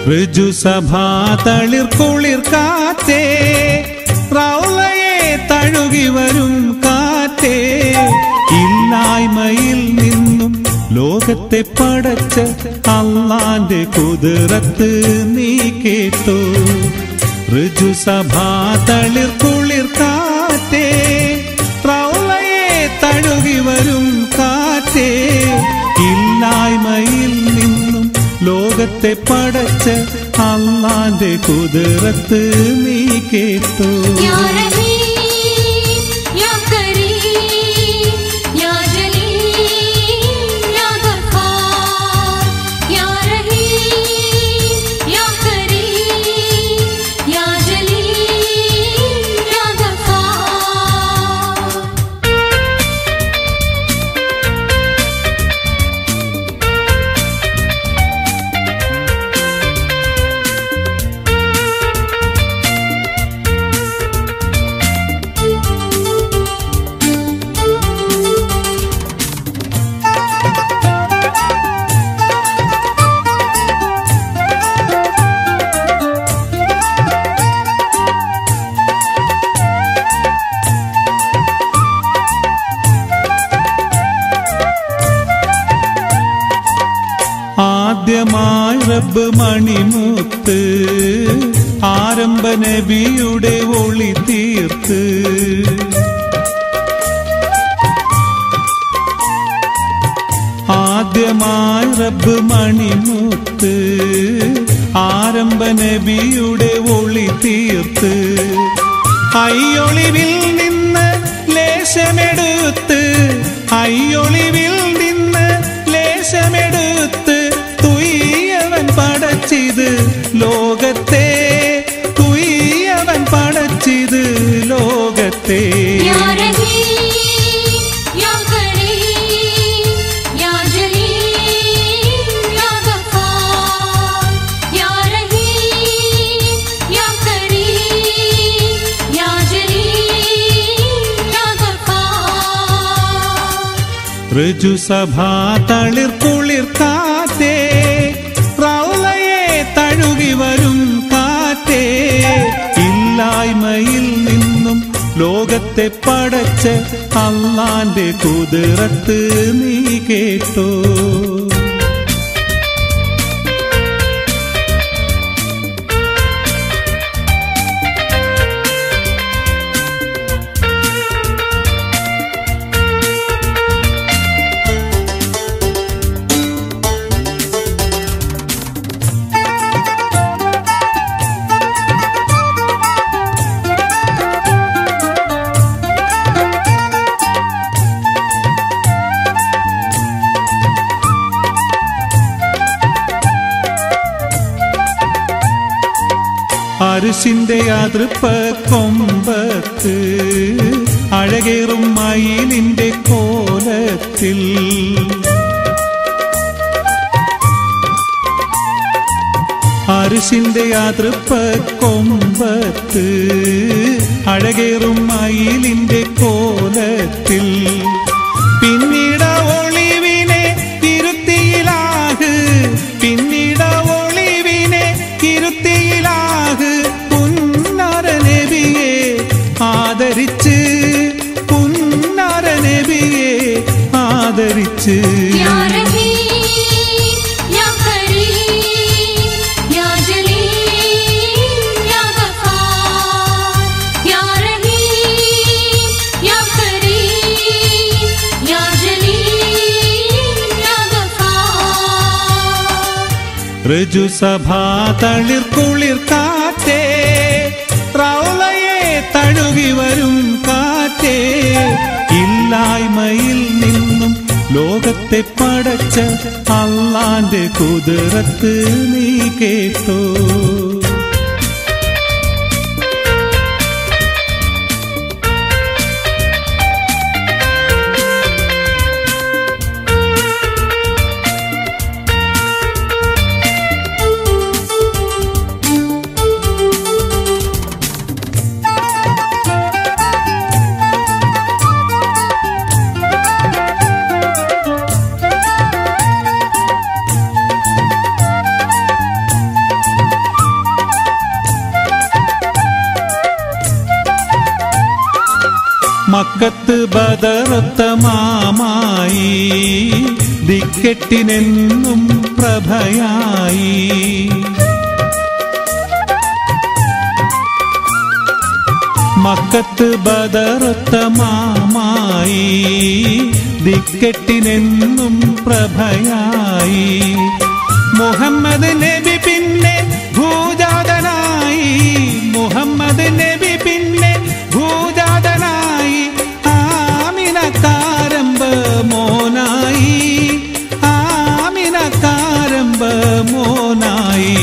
ഋജുസഭാ തളിർ കുളിർ കാറ്റേ, റൗളയെ തഴുകി വരും കാറ്റേ, ഇല്ലായ്മയിൽ നിന്നും ലോകത്തെ പടച്ച അല്ലാന്റെ കുതിരത്ത് നീ കേട്ടോ. ഋജുസഭാ തളിർ കുളിർ കാറ്റേ, റൗളയെ തഴുകി വരും കാറ്റേ, ഇല്ലായ്മയിൽ നിന്നും ലോകത്തെ പടച്ച അല്ലാന്റെ കുതിരത്ത് നീ കേട്ടോ. ആദ്യമായി റബ്ബ് മണിമുത്ത് ആരംഭ നബിയുടെ ഒളി തീർത്ത്, ആദ്യമായി റബ്ബ് മണിമുത്ത് ആരംഭ നബിയുടെ ഒളി തീർത്ത്, അയ്യൊളിവിൽ നിന്ന് ലേശമെടുത്ത്, അയ്യൊളിവിൽ നിന്ന് ലേശമെടുത്ത് തുയ്യവൻ പടച്ചിത് ലോകത്തെ, തുയ്യവൻ പടച്ചിത് ലോകത്തെ. ഋജുസഭാ തളിർ കുളിർ കാറ്റേ, റൗളയെ തഴുകി വരും കാറ്റേ, ഇല്ലായ്മയിൽ നിന്നും ലോകത്തെ പടച്ച അല്ലാന്റെ കുതിരത്ത് നീ കേട്ടോ. അരിശിന്റെ അതൃപ്പ കൊമ്പത്ത് അഴകേറും മയിലിന്റെ കോലത്തിൽ, അരിശിന്റെ അതൃപ്പ കൊമ്പത്ത് അഴകേറും മയിലിന്റെ കോലത്തിൽ, പിന്നീട് ഒളിവിനെ ഇരുത്തിയിലാക്, പിന്നീട് ഒളിവിനെ ഇരുത്തിയിലാക്, പുന്നാര നബിയെ ആദരിച്ച്, പുന്നാര നബിയെ ആദരിച്ച്. ഋജുസഭാ തളിർ കുളിർ കാറ്റേ, റൗളയെ തഴുകി വരും കാറ്റേ, ഇല്ലായ്മയിൽ നിന്നും ലോകത്തെ പടച്ച അല്ലാന്റെ കുതിരത്ത് നീ കേട്ടോ. മക്കത്ത് ബദറൊത്ത മാമായി ദിക്കെട്ടിനെന്നും പ്രഭയായി. മക്കത്ത് ബദറൊത്ത മാമായി ദിക്കെട്ടിനെന്നും പ്രഭയായി. മുഹമ്മദ് നബി പിന്നെ ഭൂജാതനായി. മുഹമ്മദ് നബി പിന്നെ ഭൂജാതനായി. ആമിനക്കാരമ്പ മോനായി. ആമിനക്കാരമ്പ മോനായി.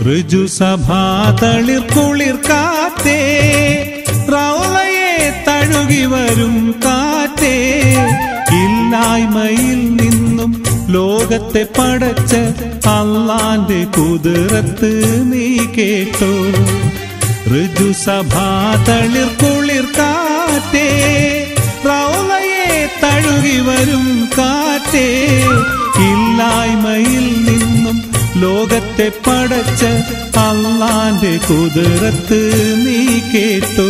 ഋജുസഭാതളിർ കുളിർ കാറ്റേ, റൗളയെ തഴുകി വരും കാറ്റേ, ഇല്ലായ്മയിൽ നിന്നും ലോകത്തെ പടച്ച അല്ലാന്റെ കുതിരത്ത് നീ കേട്ടോ. ഋജുസഭാതളിർ കുളിർ കാറ്റേ, റൗളയെ തഴുകി വരും കാറ്റേ, ഇല്ലായ്മയിൽ നിന്നും ലോകത്തെ പടച്ച അല്ലാന്റെ കുതിരത്ത് നീ കേട്ടോ.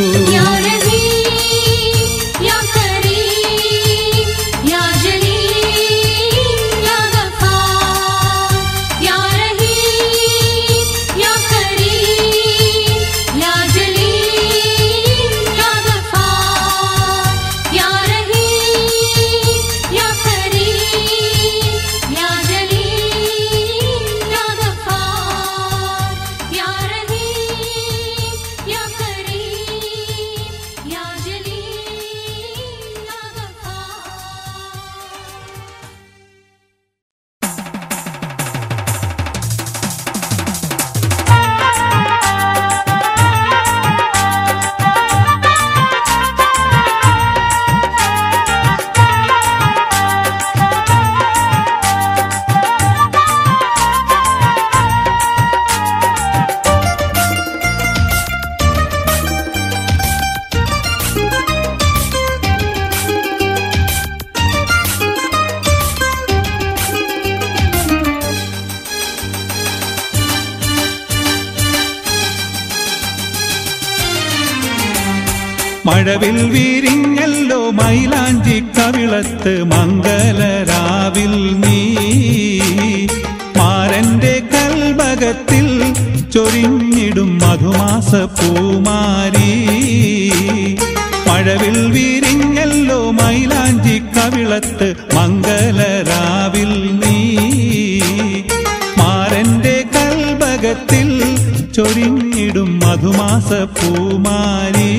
മഴവിൽ വിരിഞ്ഞല്ലോ മൈലാഞ്ചി കവിളത്ത് മംഗലരാവിൽ നീ. മാരന്റെ കൽബകത്തിൽ ചൊരിഞ്ഞിടും മധുമാസ പൂമാരി. മഴവിൽ വിരിഞ്ഞല്ലോ മൈലാഞ്ചി കവിളത്ത് മംഗലരാവിൽ നീ. മാരന്റെ കൽബകത്തിൽ ചൊരിഞ്ഞിടും മധുമാസ പൂമാരി.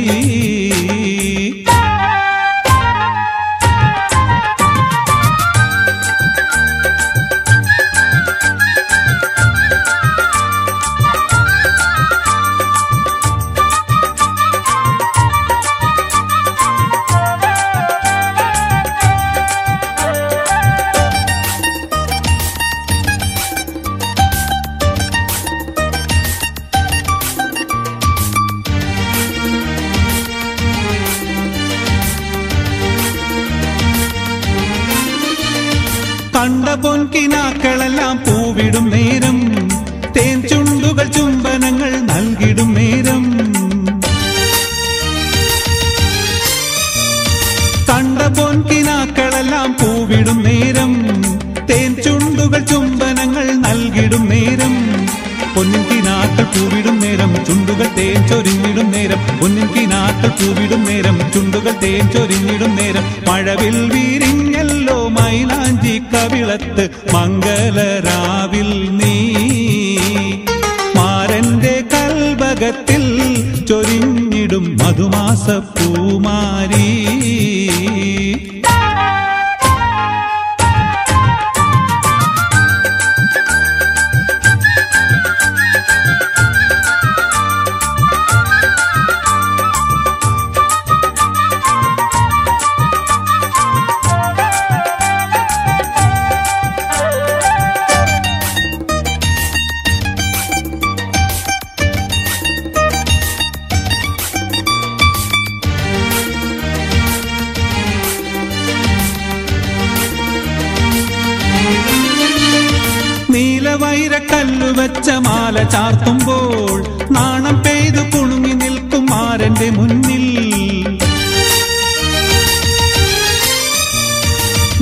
കണ്ട പൊൻകിനാക്കളെല്ലാം പൂവിടും നേരം, തേൻ ചുണ്ടുകൾ ചുംബനങ്ങൾ നൽകിടും നേരം. കണ്ട പൊൻകിനാക്കളെല്ലാം പൂവിടും നേരം, തേൻ ചുണ്ടുകൾ ചുംബനങ്ങൾ നൽകിടും നേരം. പൊന്നിൻ കിനാക്കൾ പൂവിടും നേരം, ചുണ്ടുകൾ തേൻ ചൊരിഞ്ഞിടും നേരം. പൊന്നിൻ കിനാക്കൾ പൂവിടും നേരം, ചുണ്ടുകൾ തേൻ ചൊരിഞ്ഞിടും നേരം. മഴവിൽ വിരിഞ്ഞല്ലോ മൈലാഞ്ചി കവിളത്ത് മംഗലരാവിൽ നീ. മാരന്റെ കൽബകത്തിൽ ചൊരിഞ്ഞിടും മധുമാസ പൂമാരി. നീലവൈരക്കല്ലു വെച്ച മാല ചാർത്തുമ്പോൾ നാണം പെയ്തു കുണുങ്ങി നിൽക്കും മാരന്റെ മുന്നിൽ.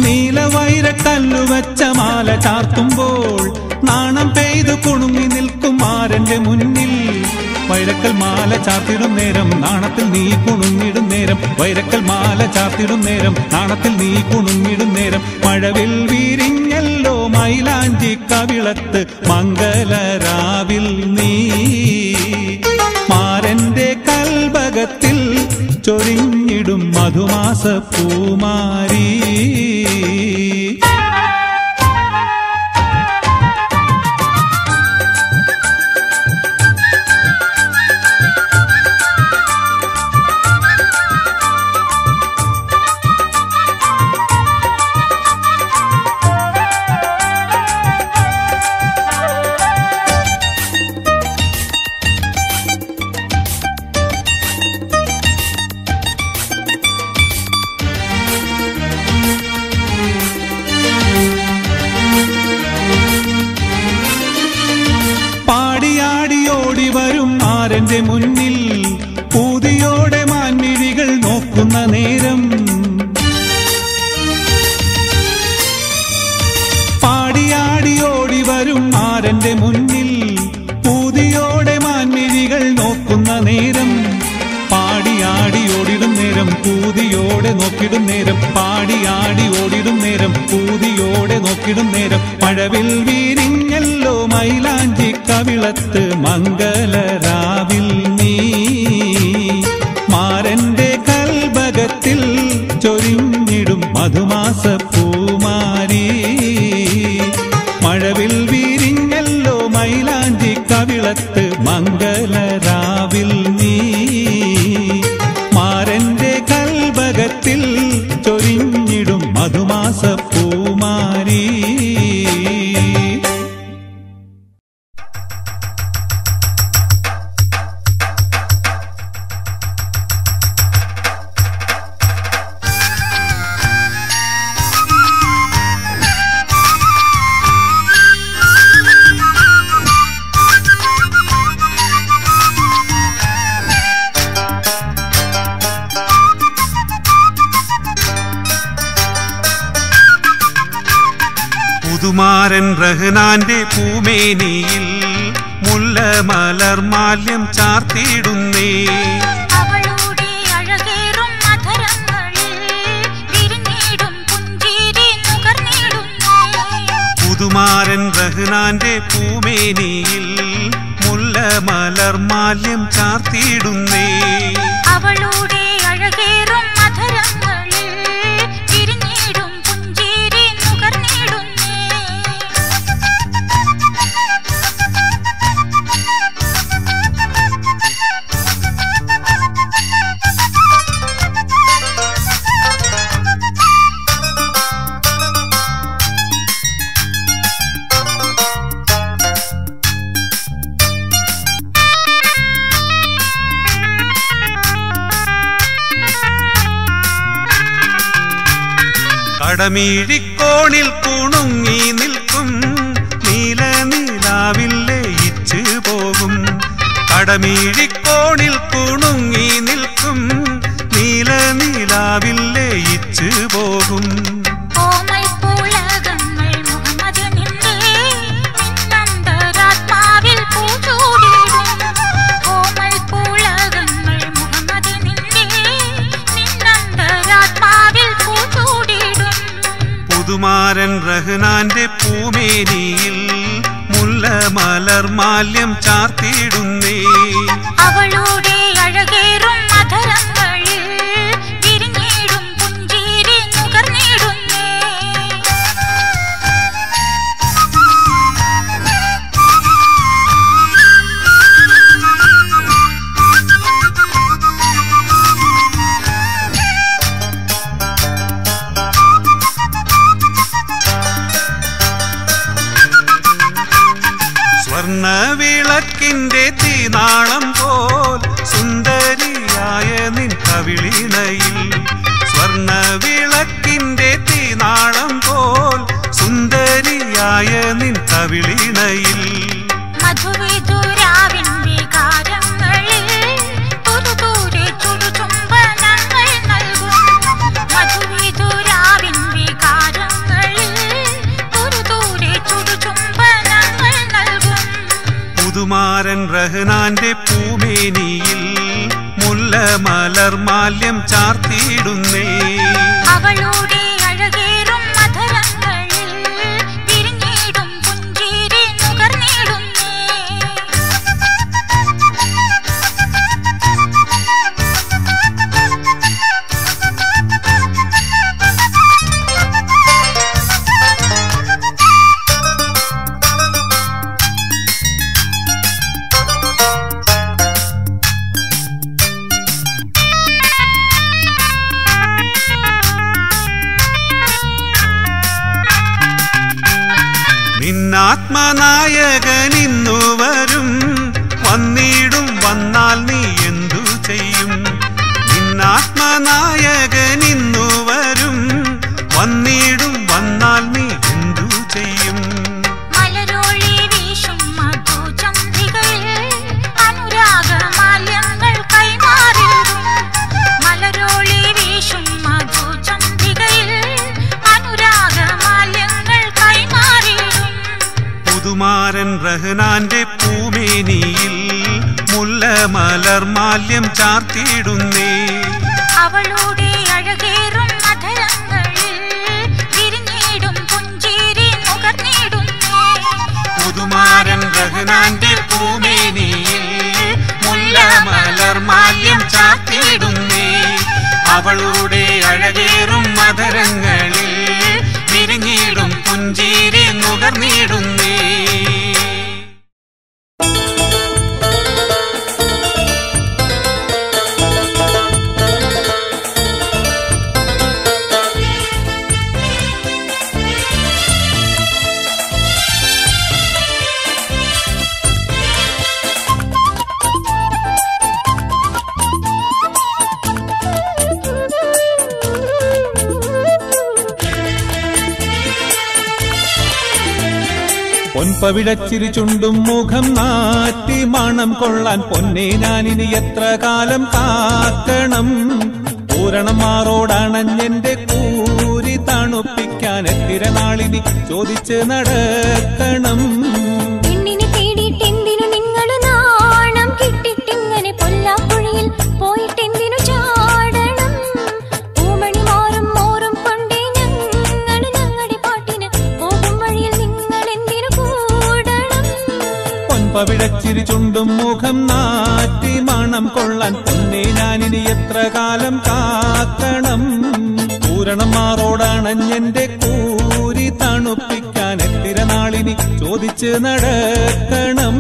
നീലവൈരക്കല്ലു വെച്ച മാല ചാർത്തുമ്പോൾ നാണം പെയ്തു കുണുങ്ങി നിൽക്കും മാരന്റെ മുന്നിൽ. വൈരക്കൽ മാല ചാർത്തിടും നേരം നാണത്തിൽ നീ കുണുങ്ങിടും നേരം. വൈരക്കൽ മാല ചാർത്തിടും നേരം നാണത്തിൽ നീ കുണുങ്ങിടും നേരം. മഴവിൽ വിരിഞ്ഞല്ലോ മൈലാഞ്ചി കവിളത്ത് മംഗലരാവിൽ നീ. മാരന്റെ കൽബകത്തിൽ ചൊരിഞ്ഞിടും മധുമാസ പൂമാരി. മാരന്റെ മുന്നിൽ പൂതിയോടെ മാൻമിഴികൾ നോക്കുന്ന നേരം. പാടിയാടി ഓടി വരും മാരന്റെ മുന്നിൽ പൂതിയോടെ മാൻമിഴികൾ നോക്കുന്ന നേരം. പാടിയാടി ഓടിടും നേരം പൂതിയോടെ നോക്കിടും നേരം. പാടിയാടി ഓടിടും നേരം പൂതിയോടെ നോക്കിടും നേരം. മഴവിൽ വിരിഞ്ഞല്ലോ മൈലാഞ്ചി കവിളത്ത് മംഗലരാവിൽ നീ. മാരന്റെ കൽബകത്തിൽ ചൊരിഞ്ഞിടും മധുമാസ പൂമാരി. മഴവിൽ വിരിഞ്ഞല്ലോ മൈലാഞ്ചി കവിളത്ത് മംഗലരാവിൽ നീ. മാരന്റെ കൽബകത്തിൽ ചൊരിഞ്ഞിടും മധുമാസ പൂമാരി. പുതുമാരൻ റഹ്നാന്റെ പൂമേനിയിൽ മുല്ലമലർ മാല്യം ചാർത്തിയിടുന്നേ. അവളുടെ അഴകേറും അധരങ്ങളിൽ വിരിഞ്ഞിടും പുഞ്ചിരി നുകർന്നിടുന്നേ. പുതുമാരൻ റഹ്നാന്റെ പൂമേനിയിൽ മുല്ലമലർ മാല്യം ചാർത്തിയിടുന്നേ. അവളുടെ അഴകേറും അധരങ്ങളിൽ വിരിഞ്ഞിടും പുഞ്ചിരി നുകർന്നിടുന്നേ. കടമീഴിക്കോണിൽ കുണുങ്ങി നിൽക്കും നീലനിലാവിൽ ലയിച്ചു പോകും. കടമീഴിക്കോണിൽ കുണുങ്ങി നിൽക്കും നീലനിലാവിൽ ലയിച്ചു പോകും. പുതുമാരൻ റഹ്നാന്റെ പൂമേനിയിൽ മുല്ലമലർ മാല്യം ചാർത്തിയിടുന്നേ. അവളുടെ അഴകേറും അധരങ്ങളിൽ വിരിഞ്ഞിടും പുഞ്ചിരി നുകർന്നിടുന്നേ. സ്വർണ്ണവിളക്കിന്റെ തീനാളം പോൽ സുന്ദരിയായ നിൻ കവിളിണയിൽ. സ്വർണ്ണവിളക്കിന്റെ തീനാളം പോൽ സുന്ദരിയായ സുന്ദരിയായ നിൻ കവിളിണയിൽ മധുവിധുരാവിൻ വികാരങ്ങളിൽ തുരുതൂരെ ചുടുചുംബനങ്ങൾ നൽകും. മധുവിധുരാവിൻ വികാരങ്ങളിൽ തുരുതൂരെ ചുടുചുംബനങ്ങൾ നൽകും. പുതുമാരൻ റഹ്നാന്റെ പൂമേനിയിൽ മുല്ല മലർമാല്യം ചാർത്തിയിടുന്നേ. അവളുടെ അഴകേറും മധുരങ്ങളിൽ വിരിഞ്ഞിടും പുഞ്ചിരി നുകർന്നിടുന്നേ. നിന്നാത്മനായകനിന്നു വരും, വന്നിടും വന്നാൽ നീ എന്തു ചെയ്യും? നിന്നാത്മനായകനിന്നു വരും, വന്നിടും വന്നാൽ നീ എന്തു ചെയ്യും? മലരോളി വീശും മധുചന്ദ്രികയിൽ അനുരാഗമാല്യങ്ങൾ കൈമാറിടും. മലരോളി വീശും മധുചന്ദ്രികയിൽ അനുരാഗമാല്യങ്ങൾ കൈമാറിടും. പുതുമാരൻ റഹ്നാന്റെ പൂമേനിയിൽ മുല്ല മലർമാല്യം ചാർത്തിയിടുന്നേ. അവളുടെ അഴകേറും മധുരങ്ങളിൽ വിരിഞ്ഞിടും പുഞ്ചിരി നുകർന്നിടുന്നേ. പുതുമാരൻ റഹ്നാന്റെ പൂമേനിയിൽ മുല്ല മലർമാല്യം ചാർത്തിയിടുന്നേ. അവളുടെ അഴകേറും മധുരങ്ങളിൽ വിരിഞ്ഞിടും പുഞ്ചിരി നുകർന്നിടുന്നേ. പൊൻപവിടച്ചിരി ചുണ്ടും മുഖം നാറ്റി മണം കൊള്ളാൻ പൊന്നെ ഞാനിനി എത്ര കാലം കാക്കണം? പൂരണം മാറോടണഞ്ഞെന്റെ കൂരി തണുപ്പിക്കാൻ എത്തിര നാളിനി ചോദിച്ച് നടക്കണം. പെണ്ണിനെ തേടിയിട്ടെന്തിനു നിങ്ങള് നാണം കിട്ടിട്ടിങ്ങനെ പൊല്ലാപ്പുഴയിൽ പോയിട്ടെന്തിനു ചാടണം? പൂമണി മാറും മോറും കൊണ്ടേ ഞങ്ങള് ഞങ്ങളുടെ പാട്ടിന് പോകും വഴിയിൽ നിങ്ങൾ എന്തിനു കൂടണം? പൊൻപവിടച്ചിരി ചുണ്ടും മുഖം നാറ്റി മണം കൊള്ളാൻ പൊന്നെ ഞാനിനി എത്ര കാലം കാക്കണം? പൂരണം മാറോടണഞ്ഞെന്റെ കൂരി തണുപ്പിക്കാൻ എത്തിര നാളിനി ചോദിച്ച് നടക്കണം.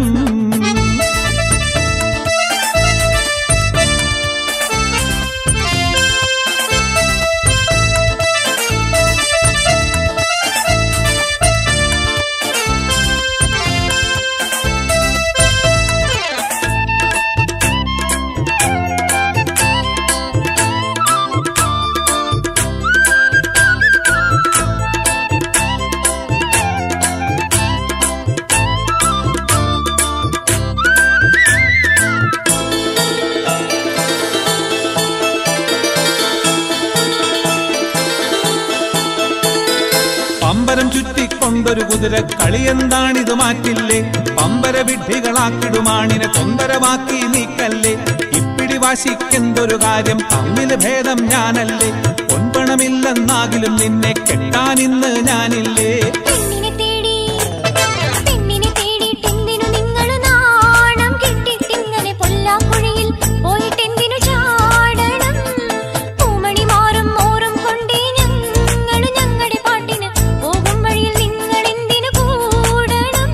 പമ്പരം ചുറ്റിക്കൊണ്ടൊരു കുതിര കളിയെന്താണിത് മാറ്റില്ലേ? പമ്പര വിഡ്ഢികളാക്കിടുമാണിനെ തൊന്തരമാക്കി നീക്കല്ലേ? ഇപ്പിടി വാശിക്കെന്തൊരു കാര്യം, തമ്മില് ഭേദം ഞാനല്ലേ? പൊൻപണമില്ലെന്നാകിലും നിന്നെ കെട്ടാനിന്ന് ഞാനില്ലേ? പെണ്ണിനെ തേടിയിട്ടെന്തിനു നിങ്ങള് നാണം കിട്ടിട്ടിങ്ങനെ പൊല്ലാപ്പുഴയിൽ പോയിട്ടെന്തിനു ചാടണം? പൂമണി മാറും മോറും കൊണ്ടേ ഞങ്ങള് ഞങ്ങളുടെ പാട്ടിന് പോകും വഴിയിൽ നിങ്ങൾ എന്തിനു കൂടണം?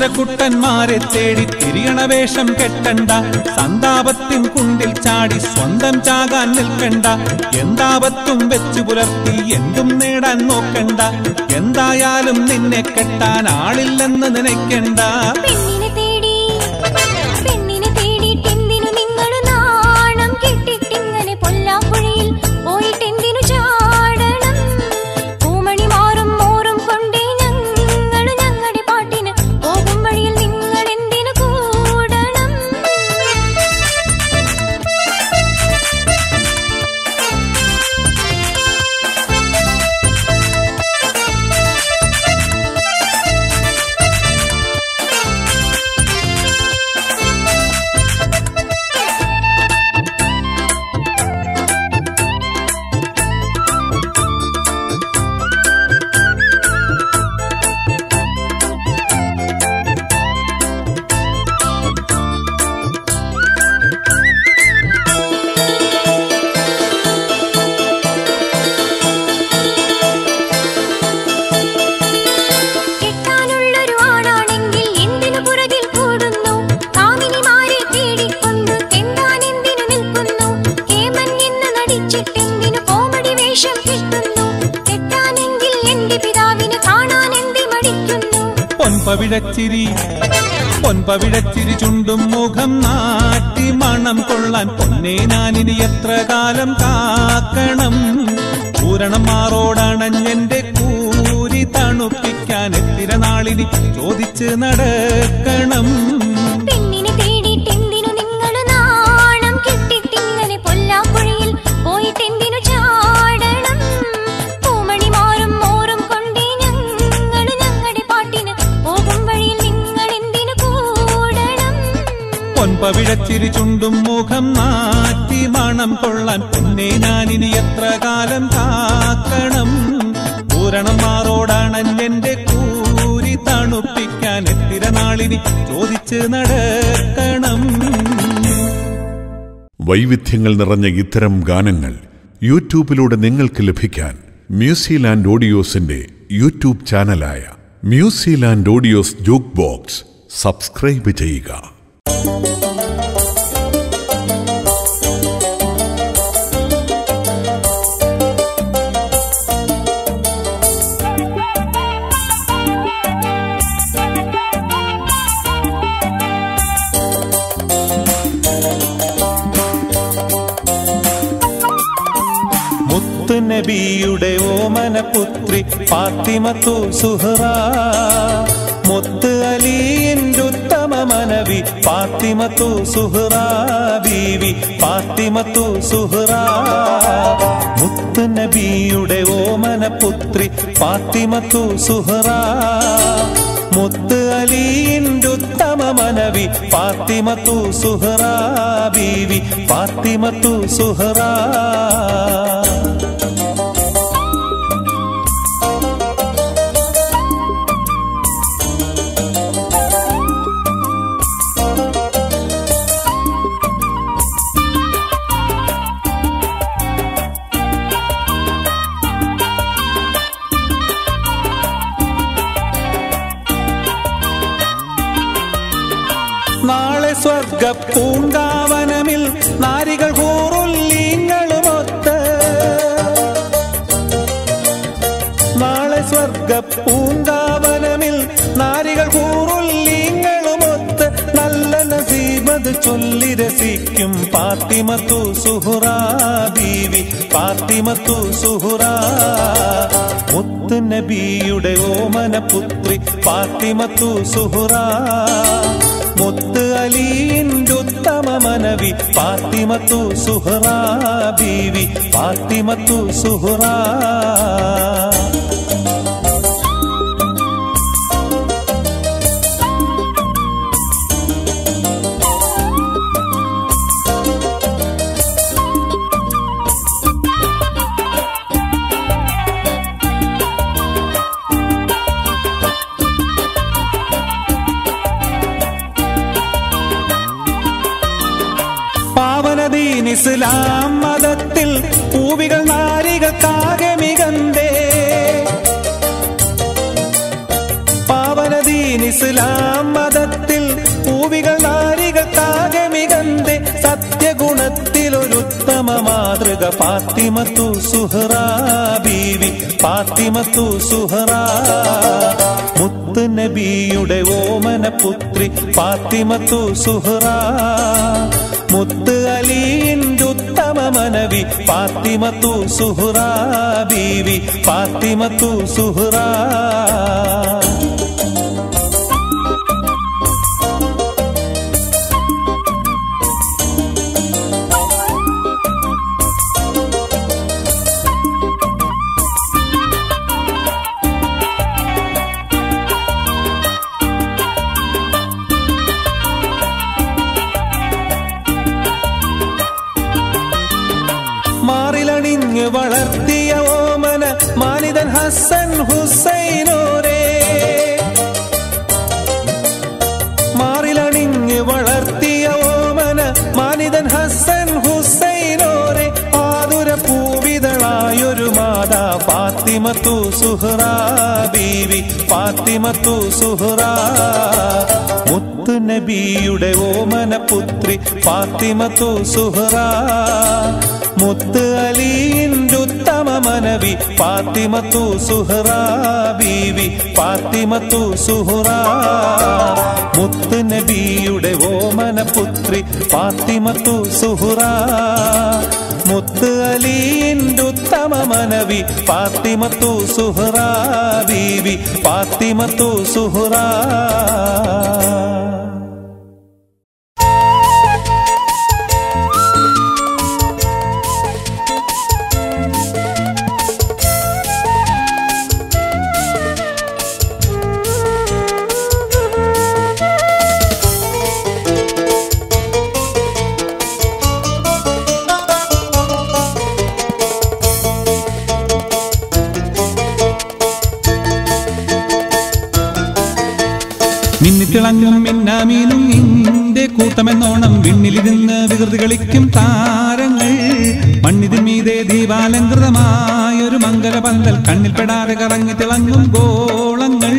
സുന്ദരക്കുട്ടന്മാരെ തേടി തിരിയണ വേഷം കെട്ടണ്ട, സന്താപത്തിൻ കുണ്ടിൽ ചാടി സ്വന്തം ചാകാൻ നിൽക്കണ്ട, എന്താപത്തും വെച്ചു പുലർത്തി എന്തും നേടാൻ നോക്കണ്ട, എന്തായാലും നിന്നെ കെട്ടാൻ ആളില്ലെന്ന് നനയ്ക്കണ്ട. പെണ്ണിനെ തേടിയിട്ടെന്തിനു നിങ്ങൾ നാണം കെട്ടിട്ടിങ്ങനെ പൊല്ലാപ്പുഴയിൽ പോയിട്ടെന്തിനു ചാടണം? പൂമണി മാറും മോറും കൊണ്ടേ ഞങ്ങളുടെ പാട്ടിന് പോകും വഴിയിൽ നിങ്ങൾ എന്തിനു കൂടണം? കെട്ടാനുള്ളൊരു ആണാണെങ്കിൽ എന്തിനു പുറകിൽ കൂടുന്നു? കാമിനിമാരെ തേടിക്കൊണ്ട് തെണ്ടാനെന്തിനു നിൽക്കുന്നു? കേമൻ എന്ന് നടിച്ചിട്ടെന്തിനു കോമഡി വേഷം കിട്ടുന്നു? കെട്ടാനെങ്കിൽ എന്റെ പിതാവിന് കാണാൻ എന്തി മടിക്കുന്നു? പൊൻപവിഴച്ചിരി ചുണ്ടും മുഖം നാട്ടി മണം കൊള്ളാൻ പൊന്നേ ഞാനിനി എത്ര കാലം കാക്കണം? പൂരണം മാറോടണഞ്ഞെന്റെ കൂരി തണുപ്പിക്കാൻ എത്തിര നാളിനി ചോദിച്ച് നടക്കണം. പെണ്ണിനെ തേടിയിട്ടെന്തിനു നിങ്ങൾ നാണം കെട്ടിട്ടിങ്ങനെ പൊല്ലാപ്പുഴയിൽ പോയിട്ടെന്തിനു ചാടണം? പൂമണി മാറും മോറും കൊണ്ടേ ഞങ്ങളുടെ പാട്ടിന് പോകും വഴിയിൽ നിങ്ങൾ എന്തിനു കൂടണം? പൊൻപവിഴച്ചിരി ചുണ്ടും മുഖം നാറ്റി മണം കൊള്ളാൻ പൊന്നേ ഞാനിനി എത്ര കാലം കാക്കണം? പൂരണം മാറോടണഞ്ഞെന്റെ കൂരി തണുപ്പിക്കാൻ എത്തിര നാളിനി ചോദിച്ച് നടക്കണം. വൈവിധ്യങ്ങൾ നിറഞ്ഞ ഇത്തരം ഗാനങ്ങൾ യൂട്യൂബിലൂടെ നിങ്ങൾക്ക് ലഭിക്കാൻ മ്യൂസിലാൻഡ് ഓഡിയോസിന്റെ യൂട്യൂബ് ചാനലായ Musiland Audios jukebox subscribe ചെയ്യുക. നബിയുടെ ഓമന പുത്രി ഫാത്തിമത്തു സുഹ്റാ, മുത്ത് അലിയിൻ്റെ ഉത്തമ മനവി ഫാത്തിമത്തു സുഹ്റാ ബീവി ഫാത്തിമത്തു സുഹ്റാ. മുത്ത് നബിയുടെ ഓമന പുത്രി ഫാത്തിമത്തു സുഹ്റാ, മുത്ത് അലിയിൻ്റെ ഉത്തമ മനവി ഫാത്തിമത്തു സുഹ്റാ ബീവി ഫാത്തിമത്തു സുഹ്റാ. നാളെ സ്വർഗ പൂങ്കാവനമിൽ നാരികൾ ഹൂറുല്ലീങ്ങളുമൊത്ത്, നാളെ സ്വർഗ പൂങ്കാവനമിൽ നാരികൾ ഹൂറുല്ലീങ്ങളുമൊത്ത് നല്ല നസീബത് ചൊല്ലി രസിക്കും ഫാത്തിമത്തു സുഹ്റാ ബീവി ഫാത്തിമത്തു സുഹ്റാ. മുത്ത് നബിയുടെ ഓമന പുത്രി ഫാത്തിമത്തു സുഹ്റാ, മുത്ത് അലിയിൻ്റെ ഉത്തമ മനവി ഫാത്തിമത്തു സുഹ്റാ ബീവി ഫാത്തിമത്തു സുഹ്റാ. ഇസ്ലാം മതത്തിൽ പൂവികൾ നാരികൾക്കാകെ മികന്തേ, പാവനദീൻ ഇസ്ലാം മതത്തിൽ പൂവികൾ നാരികൾക്കാകെ മികന്തെ സത്യഗുണത്തിലൊരുത്തമ മാതൃക ഫാത്തിമത്തു സുഹ്റാ ബീവി ഫാത്തിമത്തു സുഹ്റാ മുത്ത് നബിയുടെ ഓമന പുത്രി ഫാത്തിമത്തു സുഹ്റാ മുത്ത് അലിയിൻ്റെ ഉത്തമ മനവി ഫാത്തിമത്തു സുഹ്റാ ബീവി ഫാത്തിമത്തു സുഹ്റാ മാറിലണിഞ്ഞ് വളർത്തിയ ഓമന മാനിതൻ ഹസൻ ഹുസൈനോരേ മാറിലണിഞ്ഞ് വളർത്തിയ ഓമന മാനിതൻ ഹസൻ ഹുസൈനോരേ ആതുര പൂവിതളായൊരു മാതാ ഫാത്തിമത്തു സുഹ്റാ ബീവി ഫാത്തിമത്തു സുഹ്റാ മുത്ത് നബിയുടെ ഓമന പുത്രി ഫാത്തിമത്തു സുഹ്റാ മുത്ത് അലിയിൻ്റെ ഉത്തമ മനവി ഫാത്തിമത്തു സുഹ്റാ ബീവി ഫാത്തിമത്തു സുഹ്റാ മുത്ത് നബിയുടെ ഓമന പുത്രി ഫാത്തിമത്തു സുഹ്റാ മുത്ത് അലിയിൻ്റെ ഉത്തമ മനവി ഫാത്തിമത്തു സുഹ്റാ ബീവി ഫാത്തിമത്തു സുഹ്റാ മിന്നിത്തിളങ്ങും മിന്നാമീനും നിന്റെ കൂട്ടമെന്നോണം വിണ്ണിലിരുന്ന് വികൃതി കളിക്കും താരങ്ങൾ മണ്ണിതിൻ മീതെ ദീപാലങ്കൃതമായൊരു മംഗലപന്തൽ കണ്ണിൽപ്പെടാതെ കറങ്ങി തിളങ്ങും ഗോളങ്ങൾ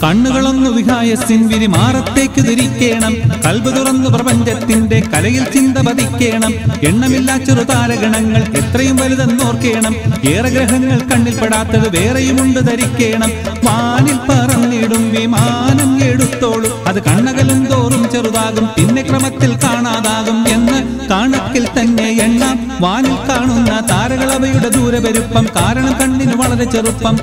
കണ്ണുകളൊന്നു വിഹായസിൻ വിരിമാറത്തേക്ക് തിരിക്കേണം കൽബ് തുറന്നു പ്രപഞ്ചത്തിന്റെ കലയിൽ ചിന്ത പതിക്കേണം എണ്ണമില്ലാ ചെറുതാരഗണങ്ങൾ എത്രയും വലുതെന്നോർക്കേണം ഏറെ ഗ്രഹങ്ങൾ കണ്ണിൽപ്പെടാത്തത് വേറെയുമുണ്ട് ധരിക്കേണം വാനിൽ പറന്നിടും വിമാനം എടുത്തോളും അത് കണ്ണകലും തോറും ചെറുതാകും പിന്നെ ക്രമത്തിൽ കാണാതാകും എന്ന് കണക്കിൽ തന്നെ എണ്ണാം വാനിൽ കാണുന്ന താരകളവയുടെ ദൂരപെരുപ്പം കാരണം കണ്ണിന് വളരെ ചെറുപ്പം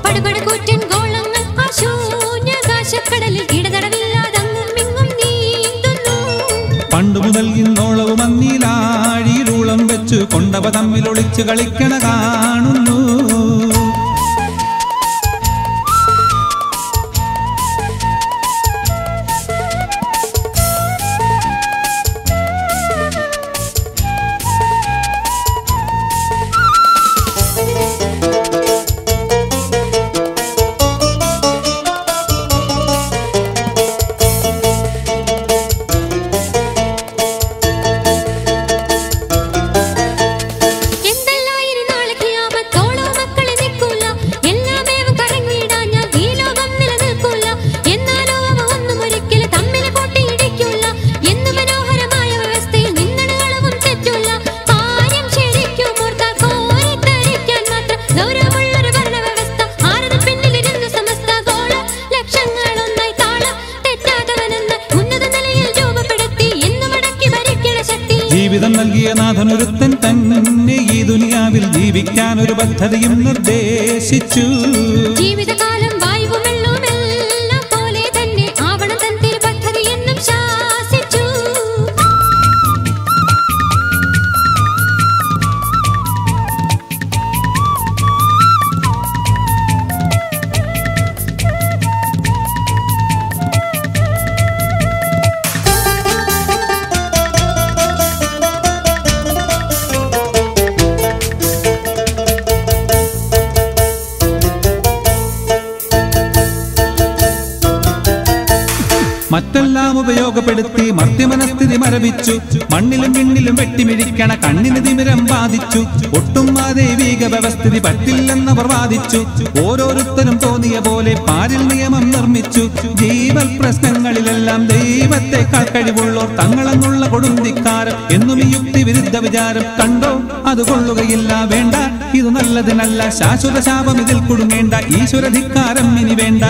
പണ്ടു മുതൽ ഇന്നോളവും അന്നീലാഴിയിലൂളം വെച്ചു കൊണ്ടവ തമ്മിൽ ഒളിച്ചു കളിക്കണ കാണുന്നു ജീവിതം നൽകിയ നാഥനൊരുത്തൻ തന്നെ ഈ ദുനിയാവിൽ ജീവിക്കാൻ ഒരു പദ്ധതിയും നിർദ്ദേശിച്ചു. ജീവിതകാലം വായുവും വെള്ളവുമെല്ലാം പോലെ തന്നെ ആവണം തൻ തിരുപദ്ധതി എന്നും ശാസിച്ചു. മറ്റെല്ലാം ഉപയോഗപ്പെടുത്തി മർത്യമനസ്ഥിതി മരവിച്ചു. മണ്ണിലും വിണ്ണിലും വെട്ടിമിഴിക്കണ കണ്ണിന് തിമിരം ബാധിച്ചു. ഒട്ടും ആ ദൈവിക വ്യവസ്ഥിതി പറ്റില്ലെന്നവർ വാദിച്ചു. ഓരോരുത്തരും തോന്നിയ പോലെ പാരിൽ നിയമം നിർമ്മിച്ചു. ജീവൽ പ്രശ്നങ്ങളിലെല്ലാം ദൈവത്തെക്കാൾ കഴിവുള്ളോർ തങ്ങളെന്നുള്ള കൊടുന്തിക്കാരം എന്നും ഈ യുക്തി വിരുദ്ധ വിചാരം. കണ്ടോ അത് കൊള്ളുകയില്ല, വേണ്ട ഇത് നല്ലതിനല്ല. ശാശ്വത ശാപം ഇതിൽ കുടുങ്ങേണ്ട, ഈശ്വരധിക്കാരം ഇനി വേണ്ട.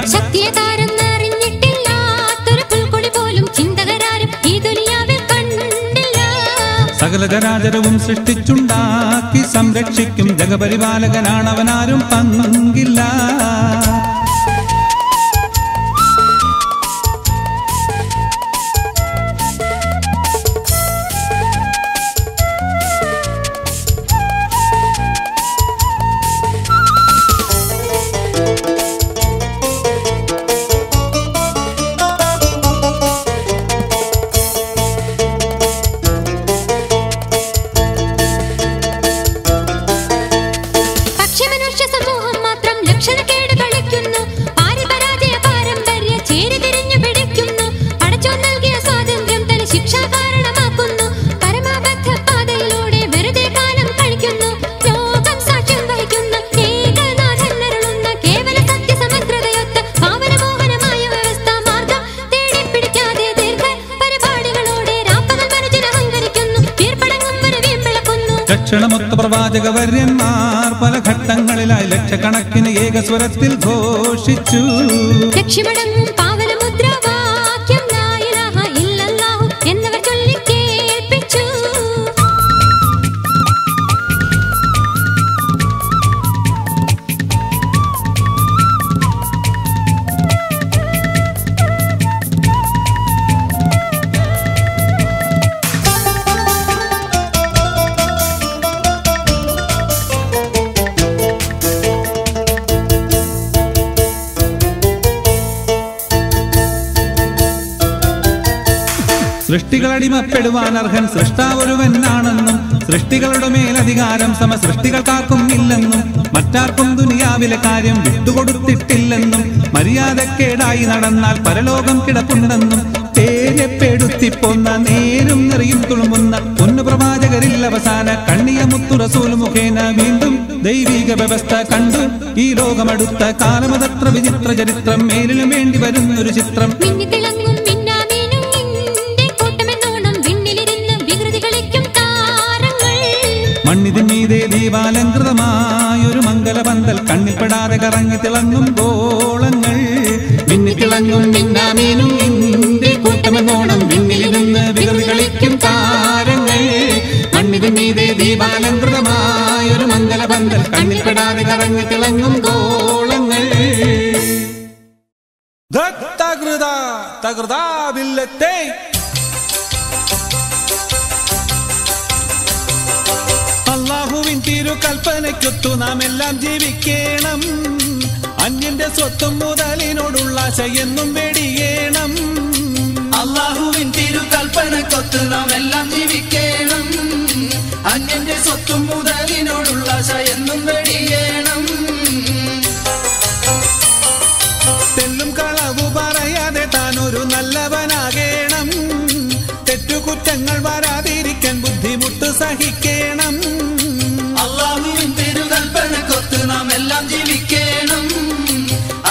സകല ചരാചരവും സൃഷ്ടിച്ചുണ്ടാക്കി സംരക്ഷിക്കും ജഗപരിപാലകനാണവനാരും പങ്കില്ല. ലക്ഷണമൊത്ത പ്രവാചകവര്യന്മാർ പല ഘട്ടങ്ങളിലായി ലക്ഷക്കണക്കിന് ഏകസ്വരത്തിൽ ഘോഷിച്ചു. ലക്ഷ്യമടങ്ങും പാവനമുദ്രാവാക്യം ലാ ഇലാഹ ഇല്ലല്ലാഹു എന്നവർ ചൊല്ലി കേൾപ്പിച്ചു. സൃഷ്ടികളടിമപ്പെടുവാൻ അർഹൻ സൃഷ്ടാവൊരുവനാണെന്നും സൃഷ്ടികളുടെ മേലധികാരം സമസൃഷ്ടികൾക്കാർക്കും ഇല്ലെന്നും മറ്റാർക്കും ദുനിയാവിലെ കാര്യം വിട്ടുകൊടുത്തിട്ടില്ലെന്നും മര്യാദക്കേടായി നടന്നാൽ പരലോകം കിടപ്പുണ്ടെന്നും തേരെപ്പെടുത്തിപ്പൊന്ന നേരും നിറയും തുളുമ്പുന്ന പൊന്നു പ്രവാചകരിൽ അവസാന കണ്ണിയ മുത്തു റസൂൽ മുഖേന വീണ്ടും ദൈവിക വ്യവസ്ഥ കണ്ടു ഈ ലോകമടുത്ത കാലമതത്ര വിചിത്ര ചരിത്രം മേലിലും വേണ്ടി വരുന്നൊരു ചിത്രം. മണ്ണിതിന്മീതേ ദീപാലങ്കൃതമായൊരു മംഗലപന്തൽ കണ്ണിൽപ്പെടാതെ കറങ്ങി തിളങ്ങും ഗോളങ്ങൾ. മിന്നിത്തിളങ്ങും മിന്നാമീനും നിന്റെ കൂട്ടമെന്നോണം വിണ്ണിലിരുന്ന് വികൃതി കളിക്കും താരങ്ങൾ. മണ്ണിതിന്മീതേ ദീപാലങ്കൃതമായൊരു മംഗലപന്തൽ കണ്ണിൽപ്പെടാതെ കറങ്ങി തിളങ്ങും ഗോളങ്ങൾ. അല്ലാഹുവിൻ തിരുകൽപ്പനയ്ക്കൊത്തു നാം എല്ലാം ജീവിക്കണം. അന്യന്റെ സ്വത്തും മുതലിനോടുള്ള ആശയെന്നും വെടിയേണം. അല്ലാഹുവിൻ തിരുകൽപ്പനയ്ക്കൊത്തു നാം എല്ലാം ജീവിക്കണം. അന്യന്റെ സ്വത്തും മുതലിനോടുള്ള ആശയെന്നും വെടിയേണം. തെല്ലും കളവു പറയാതെ താനൊരു നല്ലവനാകേണം. തെറ്റുകുറ്റങ്ങൾ വരാതിരിക്കാൻ ബുദ്ധിമുട്ട് സഹിക്കണം. അല്ലാഹുവിൻ തിരുകൽപ്പനയ്ക്കൊത്തു നാം എല്ലാം ജീവിക്കണം.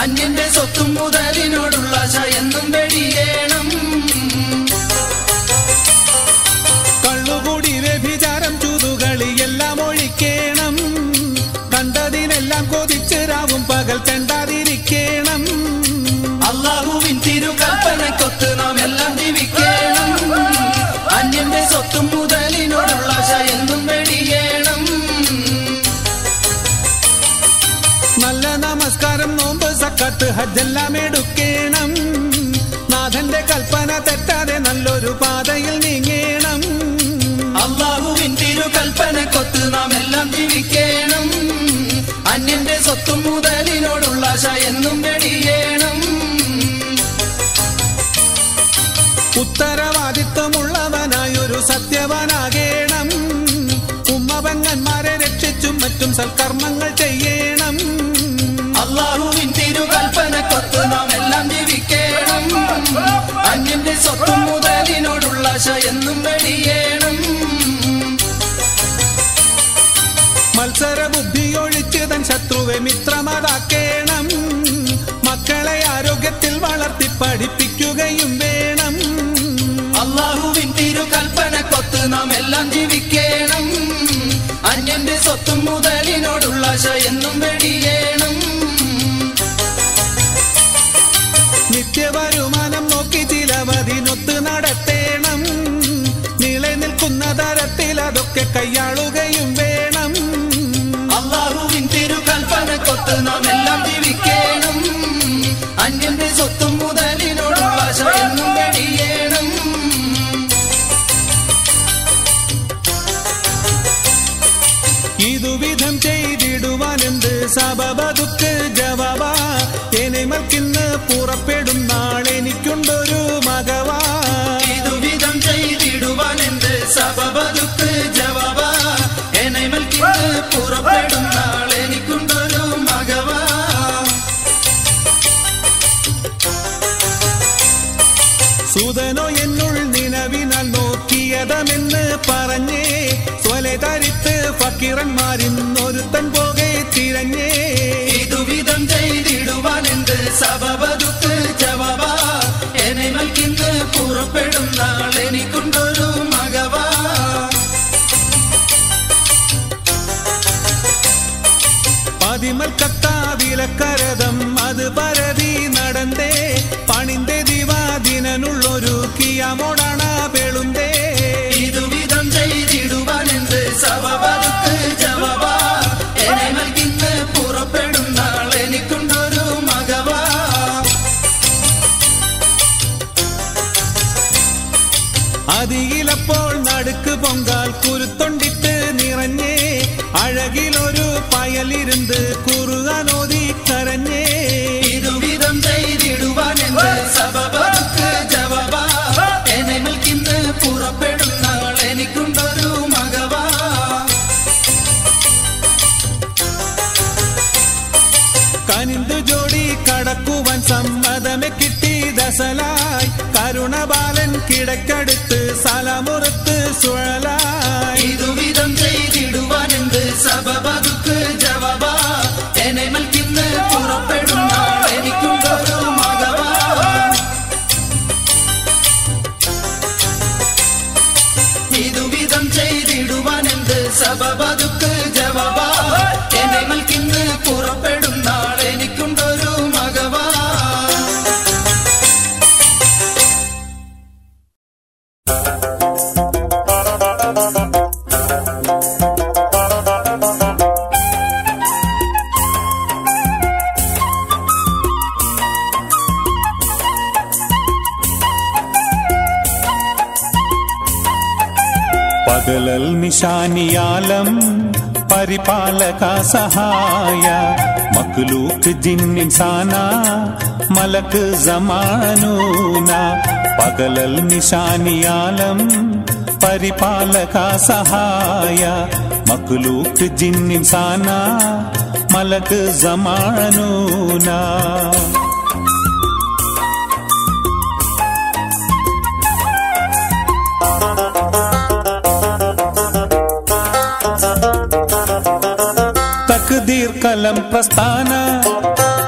അന്യന്റെ സ്വത്തും മുതലിനോടുള്ള ആശ എന്നും വെടിയേണം. കള്ളുകൂടി വ്യഭിചാരം ചൂതുകളി എല്ലാം ഒഴിക്കണം. കണ്ടതിനെല്ലാം കൊതിച്ച് രാവും പകൽ ചെണ്ടാതിരിക്കണം. അല്ലാഹുവിൻ തിരുകൽപ്പനയ്ക്കൊത്തു നാം എല്ലാം ജീവിക്കണം. അന്യന്റെ സ്വത്തും മുതലിനോടുള്ള ആശ എന്നും വെടിയേണം. നല്ല നമസ്കാരം നോമ്പ് സക്കാത്ത് ഹജ്ജെല്ലാം എടുക്കണം. നാഥന്റെ കൽപ്പന തെറ്റാതെ നല്ലൊരു പാതയിൽ നീങ്ങേണം. അല്ലാഹുവിൻ തിരുകൽപ്പനയ്ക്കൊത്തു നാം എല്ലാം ജീവിക്കണം. അന്യന്റെ സ്വത്തും മുതലിനോടുള്ള ആശ എന്നും വെടിയേണം. ഉത്തരവാദിത്വമുള്ളവനായൊരു സത്യവാനാകേണം. ഉമ്മപെങ്ങന്മാരെ രക്ഷിച്ചും മറ്റും സൽക്കർമ്മങ്ങൾ ചെയ്യണം. അല്ലാഹുവിൻ തിരുകൽപ്പനയ്ക്കൊത്തു നാം എല്ലാം ജീവിക്കണം. അന്യ ദീനിനോടുള്ള ആശ എന്നും വെടിയേണം. മത്സര ബുദ്ധിയൊഴിച്ച് തൻ ശത്രുവെ മിത്രമതാക്കേണം. മക്കളെ ആരോഗ്യത്തിൽ വളർത്തി പഠിപ്പിക്കുകയും വേണം. അല്ലാഹുവിൻ തിരുകൽപ്പനക്കൊത്ത് നാം എല്ലാം ജീവിക്കണം. അന്യന്റെ സ്വത്തും മുതലിനോടുള്ള ആശ എന്നും വെടിയേണം. നിത്യവരുമാനം നോക്കി ചിലവതിനൊത്ത് നടത്തേണം. നിലനിൽക്കുന്ന തരത്തിൽ അതൊക്കെ കൈയാളുകയും വേണം. അല്ലാഹുവിൻ തിരുകൽപ്പനക്കൊത്ത് നാം എല്ലാം ജീവിക്കണം. അന്യന്റെ സ്വത്തും മുതലിനോടുള്ള ആശ എന്നും വെടിയേണം. ഇതുവിധം ചെയ്തിടുവാനെന്ത് സബബതുക്ക് ജവാബ. എനിമൽക്കിന്ന് പുറപ്പെടും നാളെനിക്കുണ്ടൊരു മകവാ. ഇതുവിധം ചെയ്തിടുവാനെന്ത് സബബതുക്ക് ജവാബ. എനിമൽക്കിന്ന് പുറപ്പെടും നാളെനിക്കുണ്ടൊരു മകവാ. സുതനോ എന്നുൾ നിലവിനാൽ നോക്കിയതമെന്ന് പറഞ്ഞേ. സ്വലെ തരിത്ത് ഫക്കീറന്മാരിന്നൊരുത്തൻ പോകെ തിരഞ്ഞേ. ഇതുവിധം ചെയ്തിടുവാനെന്ത് സബബതുക്ക് ജവാബ. എനിമൽക്കിന്ന് പുറപ്പെടും നാളെനിക്കുണ്ടൊരു മകവാ. പതിമൽക്കത്താവിലക്കരതം അത് പരതി നടന്തേ. പണിന്റെ ദിവാദിനുള്ളൊരു കിയാമോടാണ പെളുന്തേ. ഇതുവിധം ചെയ്തിടുവാനെന്ത് സബബതുക്ക് ജവാബ. എനിമൽക്കിന്ന് പുറപ്പെടും നാളെനിക്കുണ്ടൊരു മകവാ. അതിയിലപ്പോൾ നടുക്ക് പൊങ്കാൽ കുരുത്തൊണ്ടിട്ട് നിറഞ്ഞേ. അഴകിലൊരു പയലിരുന്ന് കുറുകാനോതി കരഞ്ഞേ. ഇതുവിധം ചെയ്തിടുവാനെന്ത് സബബതുക്ക് ജവാബ. എനിമൽക്കിന്ന് പുറപ്പെടും നാളെനിക്കുണ്ടൊരു മകവാ. കനിന്തു ജോഡി കടക്കുവാൻ സമ്മതമെ കിട്ടി ദസലായി. കരുണബാലൻ കിടക്കടുത്ത് സലമുറത്ത് സുഴലായി. ഇതുവിധം ചെയ്തിടുവാനെന്ത് സബബതുക്ക് ജവാബ. എനിമൽക്കിന്ന് പുറപ്പെടും നാളെനിക്കുണ്ടൊരു മകവാ. ഇതുവിധം ചെയ്തിടുവാനെന്ത് സബബതുക്ക് ജവാബ. എനിമൽക്കിന്ന് പുറപ്പെടും നാളെനിക്കുണ്ടൊരു മകവാ. പകലൽ നിശാനിയാലം പരിപാലക സഹായ. മഖ്ലൂഖ് ജിന്നിൻസാന മലക് സമാനൂന. പകലൽ നിശാനിയാലം പരിപാലക സഹായ. മഖ്ലൂഖ് ജിന്നിൻസാന മലക് സമാനൂന. തഖ്ദീർ കലം പ്രസ്ഥാന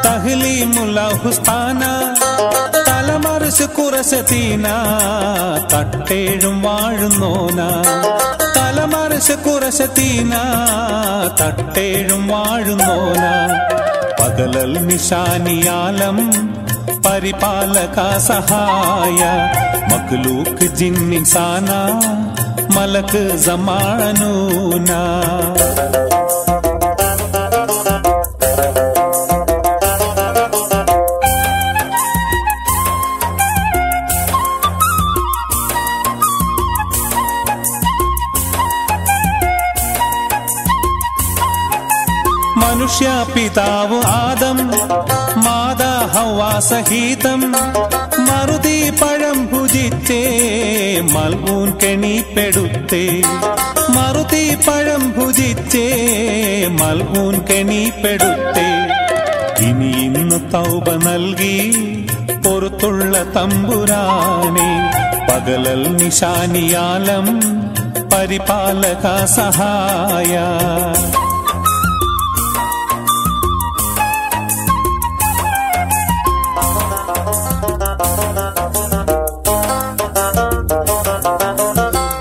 തഹ്ലീമുൽ ഹുസ്താന. തലമറിശ് കുറശതീന തട്ടേഴും വാഴുന്നോന. തലമറിശ് കുറശതീന തട്ടേഴും വാഴുന്നോന. പകലൽ നിശാനിയാലം പരിപാലക സഹായ. മഖ്ലൂഖ് ജിന്നിൻസാന മലക് സമാനൂന. മനുഷ്യ പിതാവ് ആദം മാതാ ഹവ്വാ സഹിതം മറുതി പഴം ഭുജിച്ചേ മൽഊൻ കെണിപ്പെടുത്തേ. മറുതി പഴം ഭുജിച്ചേ മൽഊൻ കെണിപ്പെടുത്തേ. ഇനി ഇന്ന് തൗബ നൽകി പൊറുത്തുള്ള തമ്പുരാനെ പകലൽ നിശാനിയാലം പരിപാലക സഹായ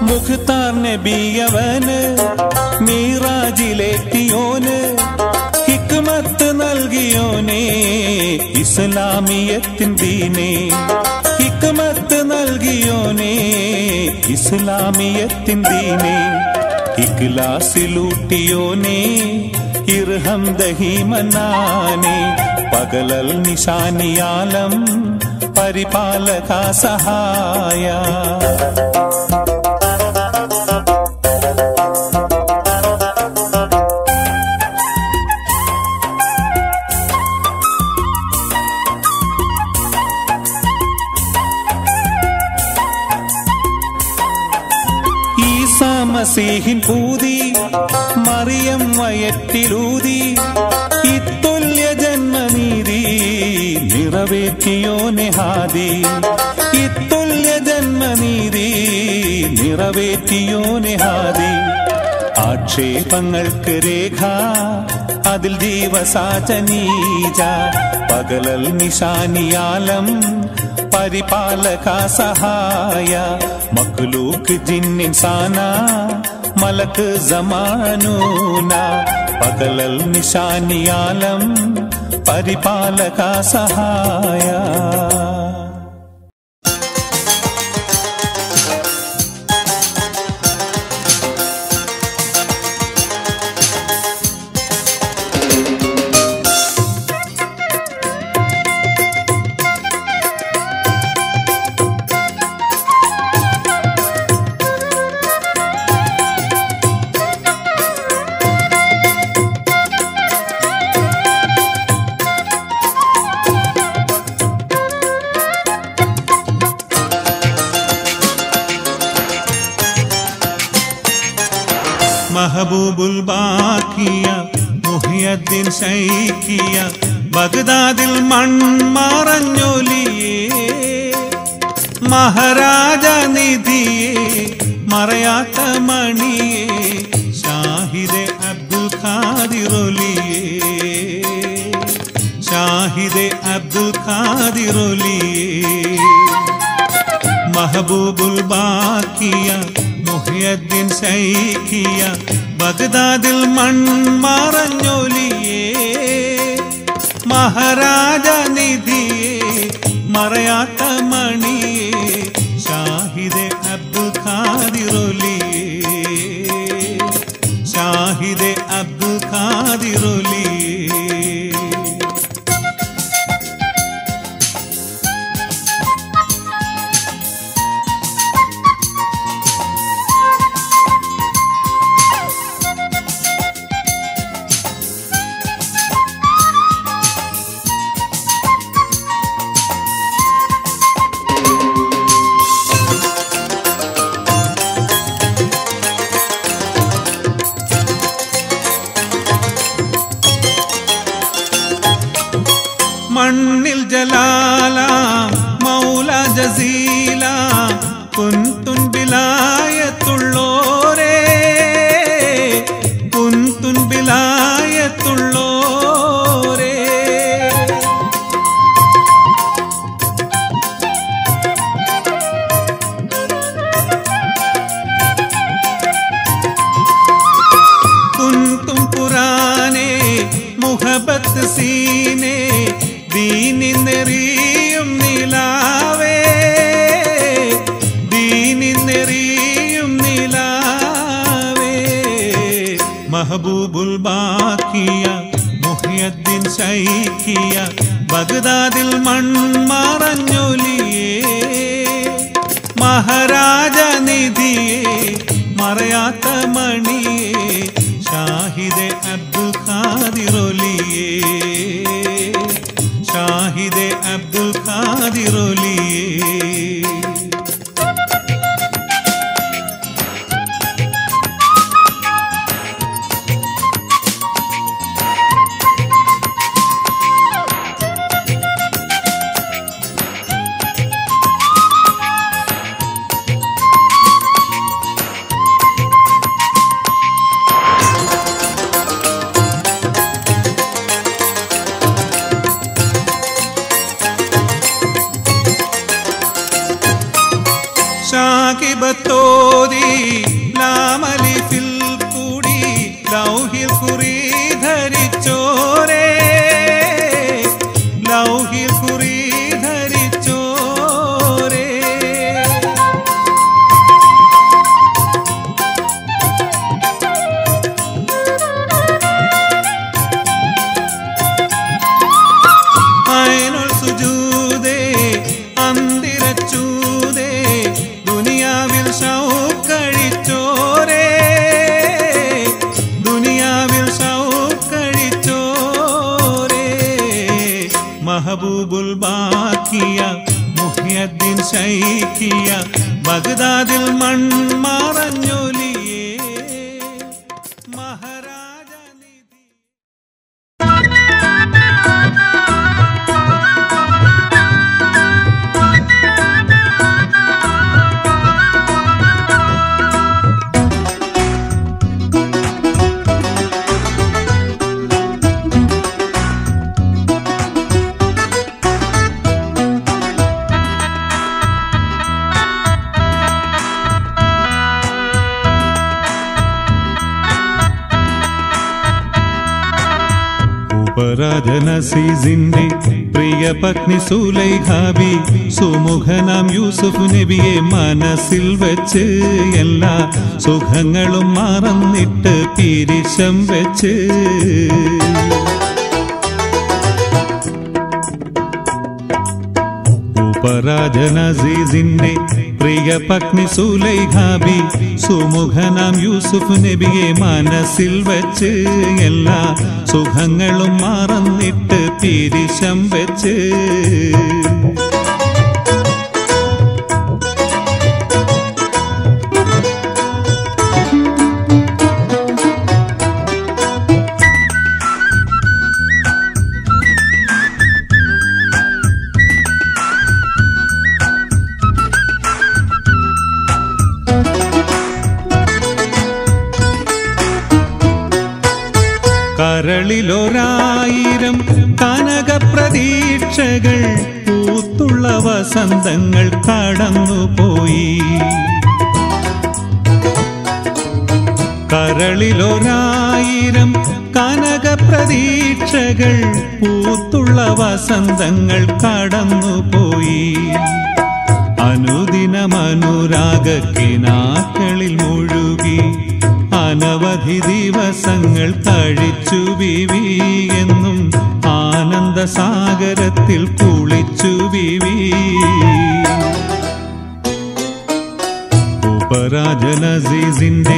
മുഖ്താർ നബിയവന് മീറാജിലെത്തിയോന് ഹിക്മത്ത് നൽകിയോനെ ഇസ്ലാമിയത്തിൻ ദീനേ ഹിക്മത്ത് നൽകിയോനെ ഇസ്ലാമിയത്തിൻ ദീനേ ഇഖ്ലാസിലൂട്ടിയോനെ ഇർഹം ദഹീമനാനെ പകലൽ നിശാനിയാലം പരിപാലക സഹായ മസീഹിൻ പൂതി മറിയം വയറ്റിലൂതി ഇത്തുല്യ ജന്മനീതി നിറവേറ്റിയോനെ ഹാദി ഇത്തുല്യ ജന്മനീതി നിറവേറ്റിയോനെ ഹാദി ആക്ഷേപങ്ങൾക്ക് രേഖ അതിൽ ജീവസാചനീജ പകലൽ നിശാനിയാലം പരിപാലക സഹായ മഖ്ലൂക്ക് ജിന്നിൻസാന മലക്ക് സമാനൂന പകലൽ നിശാനിയാലം പരിപാലക സഹായ महबूबुल बाकिया മുഹിയദ്ദീൻ ശൈഖിയ ബഗ്ദാദിൽ മൺമറഞ്ഞൊലിയേ മഹാരാജ നിധിയേ മറയാത്ത മണിയേ ഷാഹിദെ അബ്ദുൽ ഖാദിറൊലിയേ ഷാഹിദെ അബ്ദുൽ ഖാദിറൊലിയേ महबूबुल बाकिया മുഹിയദ്ദീൻ ശൈഖിയ ബഗ്ദാദിൽ മൺമറഞ്ഞൊലിയേ മഹാരാജ നിധിയേ മറയാത്ത മണിയേ ഷാഹിദെ അബ്ദുൽ ഖാദിറൊലിയേ ഷാഹിദെ അബ്ദുൽ ഖാദിറൊലിയേ മണ്ണിൽ ജലാല മൗല ജസീല കുന്തുൻ ബിലായത്തുള്ളോരേ കുന്തുൻ ബിലായത്തുള്ളോരേ കുന്തും പുരാനേ മുഹബത്ത് സീനേ ദീനിന്നെറിയും നിലാവേ ദീനിന്നെറിയും നിലാവേ महबूबुल ബാക്കിയ മുഹിയദ്ദീൻ ശൈഖിയ ബഗ്ദാദിൽ മൺമറഞ്ഞൊലിയേ മഹാരാജ നിധിയേ മറയാത്ത മണിയേ ഷാഹിദെ അബ്ദുൽ ഖാദിറൊലിയേ ഷാഹിദെ അബ്ദുൽ ഖാദിറൊലിയേ ലാഹിബത്തോതി ലാമലിഫിൽ കൂടി ലൗഹിൽ കുറി ധരിച്ചോരേ ലൗഹിൽ കുറി ധരിച്ചോരേ महबूबुल बाकिया मुहियद्दीन शैकिया बगदादिल मण्मറഞ്ഞൊലിയേ महाराज निधि ഉപരാജനസീസിന്റെ പ്രിയ പത്നി സുലൈഖാബി സുമുഖനാം യൂസുഫ് നബിയെ മനസ്സിൽ വെച്ച് എല്ലാ സുഖങ്ങളും മറന്നിട്ട് പിരിശം വെച്ച് ഉപരാജനസീസിന്റെ പ്രിയ പത്നി സുലൈഖാബി സുമുഖനാം യൂസുഫ് നബിയെ മനസ്സിൽ വെച്ച് എല്ലാ സുഖങ്ങളും മറന്നിട്ട് പിരിശം വെച്ച് കരളിലൊരായിരം കനകപ്രതീക്ഷകൾ പൂത്തുള്ള വസന്തങ്ങൾ കടന്നുപോയി കരളിലൊരായിരം കനകപ്രതീക്ഷകൾ പൂത്തുള്ള വസന്തങ്ങൾ കടന്നുപോയി അനുദിനമനുരാഗക്കിനാക്കളിൽ മുഴുകി അനവധി ദിവസങ്ങൾ കഴിച്ചു ബീവി എന്നും ആനന്ദസാഗരത്തിൽ കുളിച്ചു ബീവി ഉപരാജനസീസിന്റെ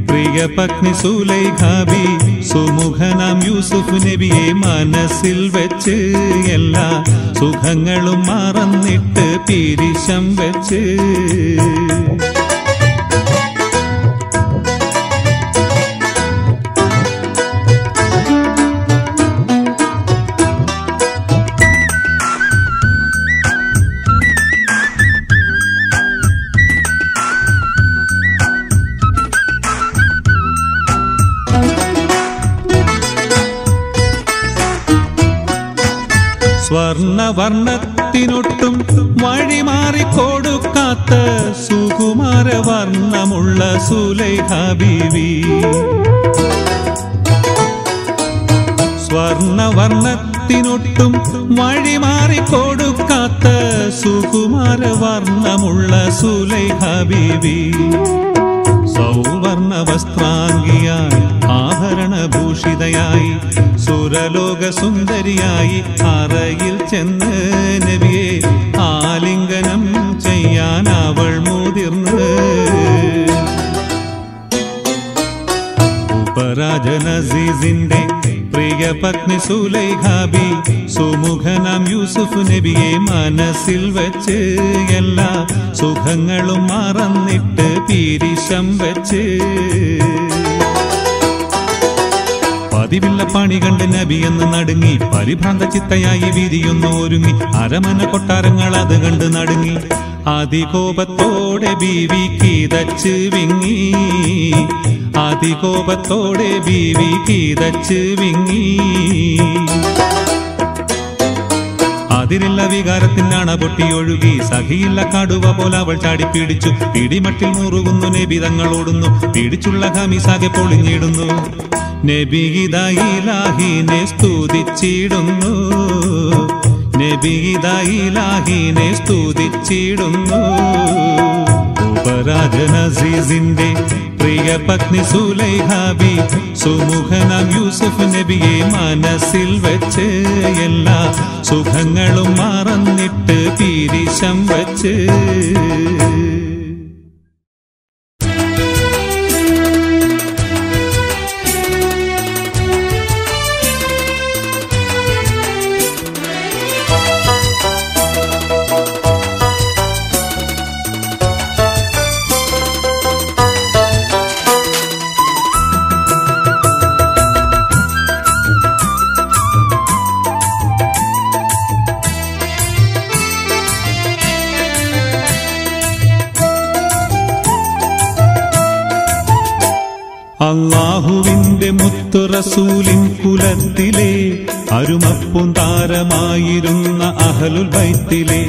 പ്രിയ പത്നി സുലൈഖാബി സുമുഖനാം യൂസുഫ് നബിയെ മനസ്സിൽ വെച്ച് എല്ലാ സുഖങ്ങളും മറന്നിട്ട് പിരിശം വെച്ച് സ്വർണവർണ്ണത്തിനൊട്ടും വഴിമാറിക്കൊടുക്കാത്ത സുകുമാരവർണ്ണമുള്ള സുലൈഖാ ബീവി സ്വർണവർണ്ണത്തിനൊട്ടും വഴിമാറിക്കൊടുക്കാത്ത സുകുമാരവർണ്ണമുള്ള സുലൈഖാ ബീവി സൗവർണ വസ്ത്രാംഗിയായി ആഭരണഭൂഷിതയായി സുരലോക സുന്ദരിയായി അറയിൽ ചെന്ന് നബിയെ ആലിംഗനം ചെയ്യാൻ അവൾ മുതിർന്ന് ഉപരാജനസീസിന്റെ പ്രിയ പത്നി സുലൈഖാബി സുമുഖനാം യൂസുഫ് നബിയെ മനസ്സിൽ വെച്ച് എല്ലാ സുഖങ്ങളും മറന്നിട്ട് പിരിശം വെച്ച് പതിവില്ല പണി കണ്ട് നബി എന്ന് നടുങ്ങി പരിഭ്രാന്ത ചിത്തയായി വിരിയൊന്നു ഒരുങ്ങി അരമന കൊട്ടാരങ്ങൾ അത് കണ്ട് നടുങ്ങി അതികോപത്തോടെ ബീവി കീതച്ച് വിങ്ങി അതികോപത്തോടെ ബീവി കീതച്ച് വിങ്ങി അതിരില്ല വികാരത്തിനാണ പൊട്ടിയൊഴുകി സഖിയില്ല കടുവ പോലെ അവൾ ചാടിപ്പിടിച്ചു പിടിമട്ടിൽ മുറുകുന്നു നബി തങ്ങൾ ഓടുന്നു പിടിച്ചുള്ള ഖമീസാകെ പൊളിഞ്ഞിടുന്നു നബി ഇലാഹിനെ സ്തുതിച്ചിടുന്നു നബി ഇലാഹിനെ സ്തുതിച്ചിടുന്നു ഉപരാജൻ അസീസിന്റെ പ്രിയ പത്നി സുലൈഹാബി സുമുഖനാം യൂസുഫ് നബിയെ മനസ്സിൽ വെച്ച് എല്ലാ സുഖങ്ങളും മറന്നിട്ട് പിരിശം വച്ച് അല്ലാഹുവിന്റെ മുത്തു റസൂലിൻ കുലത്തിലെ അരുമപ്പും താരമായിരുന്ന അഹ്ലുൽ ബൈത്തിലെ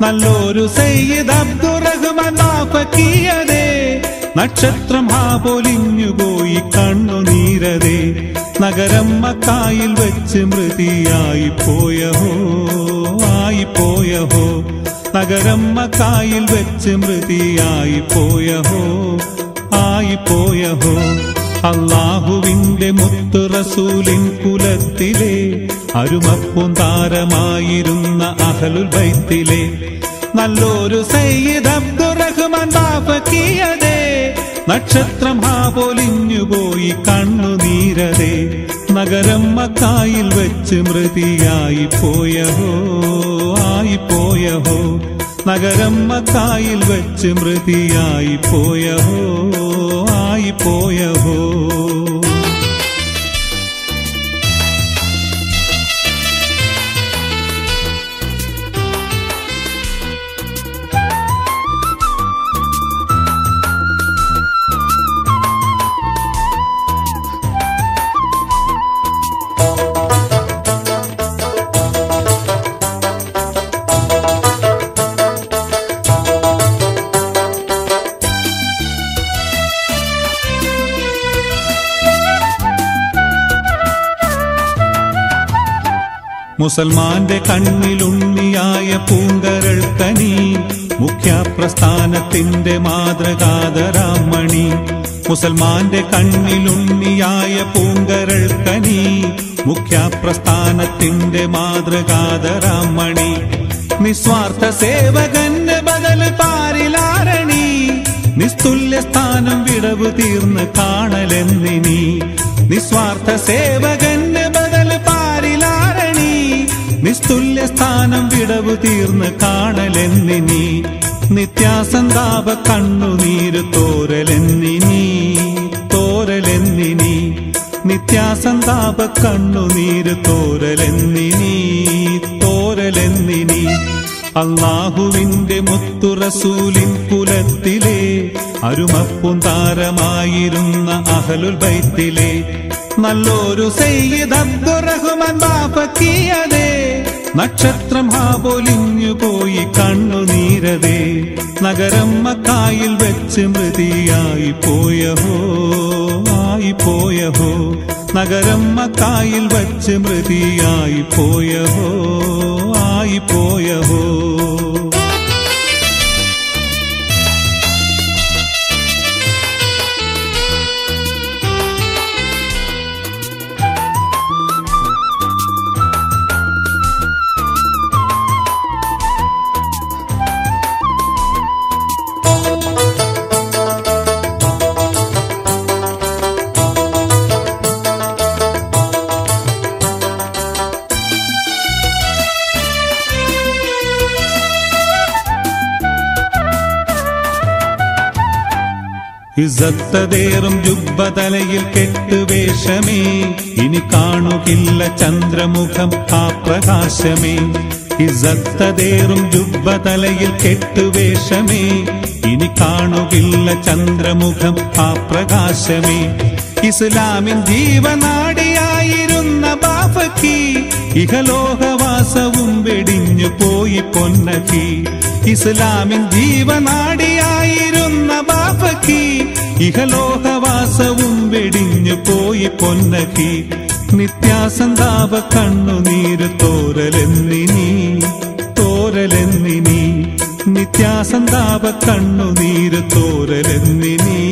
നല്ലൊരു സയ്യിദ് അബ്ദുറഹ്മാൻ ഫക്കിയതേ നക്ഷത്രം പൊലിഞ്ഞുപോയി കണ്ണുനീരതേ നഗരം മക്കായിൽ വെച്ച് മൃതിയായി പോയഹോ ആയിപ്പോയഹോ നഗരം മക്കായിൽ വെച്ച് മൃതിയായി പോയഹോ ആയിപ്പോയഹോ അല്ലാഹുവിന്റെ മുത്തു റസൂലിൻ കുലത്തിലെ അരുമപ്പും താരമായിരുന്ന അഹ്ലുൽ ബൈത്തിലെ നല്ലൊരു സയ്യിദ് അബ്ദുറഹ്മാൻ ഫക്കിയതേ നക്ഷത്രം പൊലിഞ്ഞുപോയി കണ്ണുനീരതേ നഗരം മക്കായിൽ വെച്ച് മൃതിയായി പോയഹോ ആയിപ്പോയഹോ നഗരം മക്കായിൽ വെച്ച് മൃതിയായി പോയഹോ ആയിപ്പോയഹോ മുസൽമാന്റെ കണ്ണിലുണ്ണിയായ പൂങ്കരൾ കനി മുഖ്യപ്രസ്ഥാനത്തിന്റെ മാതൃകാതരാമണി മുസൽമാന്റെ കണ്ണിലുണ്ണിയായ പൂങ്കരൾ കനി മുഖ്യപ്രസ്ഥാനത്തിന്റെ മാതൃകാതരാമണി നിസ്വാർത്ഥ സേവകന് ബദൽ പാരിലാരണി നിസ്തുല്യ സ്ഥാനം വിടവ് തീർന്ന് കാണലെന്നിനി നിസ്വാർത്ഥ സേവകന് ബദൽ പാരിലാരണി നിസ്തുല്യ സ്ഥാനം വിടവ് തീർന്ന് കാണലെന്നിനി നിത്യാസന്താപ കണ്ണുനീര് തോരലെന്നിനി തോരലെന്നിനി നിത്യാസന്താപ കണ്ണുനീര് തോരലെന്നിനി തോരലെന്നിനി അല്ലാഹുവിന്റെ മുത്തു റസൂലിൻ കുലത്തിലെ അരുമപ്പും താരമായിരുന്ന അഹ്ലുൽ ബൈത്തിലെ നല്ലൊരു സയ്യിദ് അബ്ദുറഹ്മാൻ ഫക്കിയതേ നക്ഷത്രം പൊലിഞ്ഞുപോയി കണ്ണുനീരതേ നഗരം മക്കായിൽ വെച്ച് മൃതിയായി പോയഹോ ആയിപ്പോയഹോ നഗരം മക്കായിൽ വെച്ച് മൃതിയായി പോയഹോ ആയിപ്പോയഹോ ഇസ്സത്തതേറും ജുബ്ബ തലയിൽ കെട്ടുവേഷമേ ഇനി കാണുകില്ല ചന്ദ്രമുഖം ആ പ്രകാശമേ ഇസ്സത്തതേറും ജുബ്ബ തലയിൽ കെട്ടുവേഷമേ ഇനി കാണുകില്ല ചന്ദ്രമുഖം ആ പ്രകാശമേ ഇസ്ലാമിൻ ജീവനാടിയായിരുന്ന ബാഫക്കി ഇഹലോകവാ ലോകവാസവും വെടിഞ്ഞു പോയി പൊന്നക്കി. ഇസ്ലാമിൻ ജീവനാടിയായിരുന്ന ബാപ്പക്കി ഇഹലോകവാസവും വെടിഞ്ഞു പോയി പൊന്നക്കി. നിത്യാസന്താപ കണ്ണുനീര് തോരലെന്നിനി തോരലെന്നിനി നിത്യാസന്താപ കണ്ണുനീര് തോരലെന്നിനി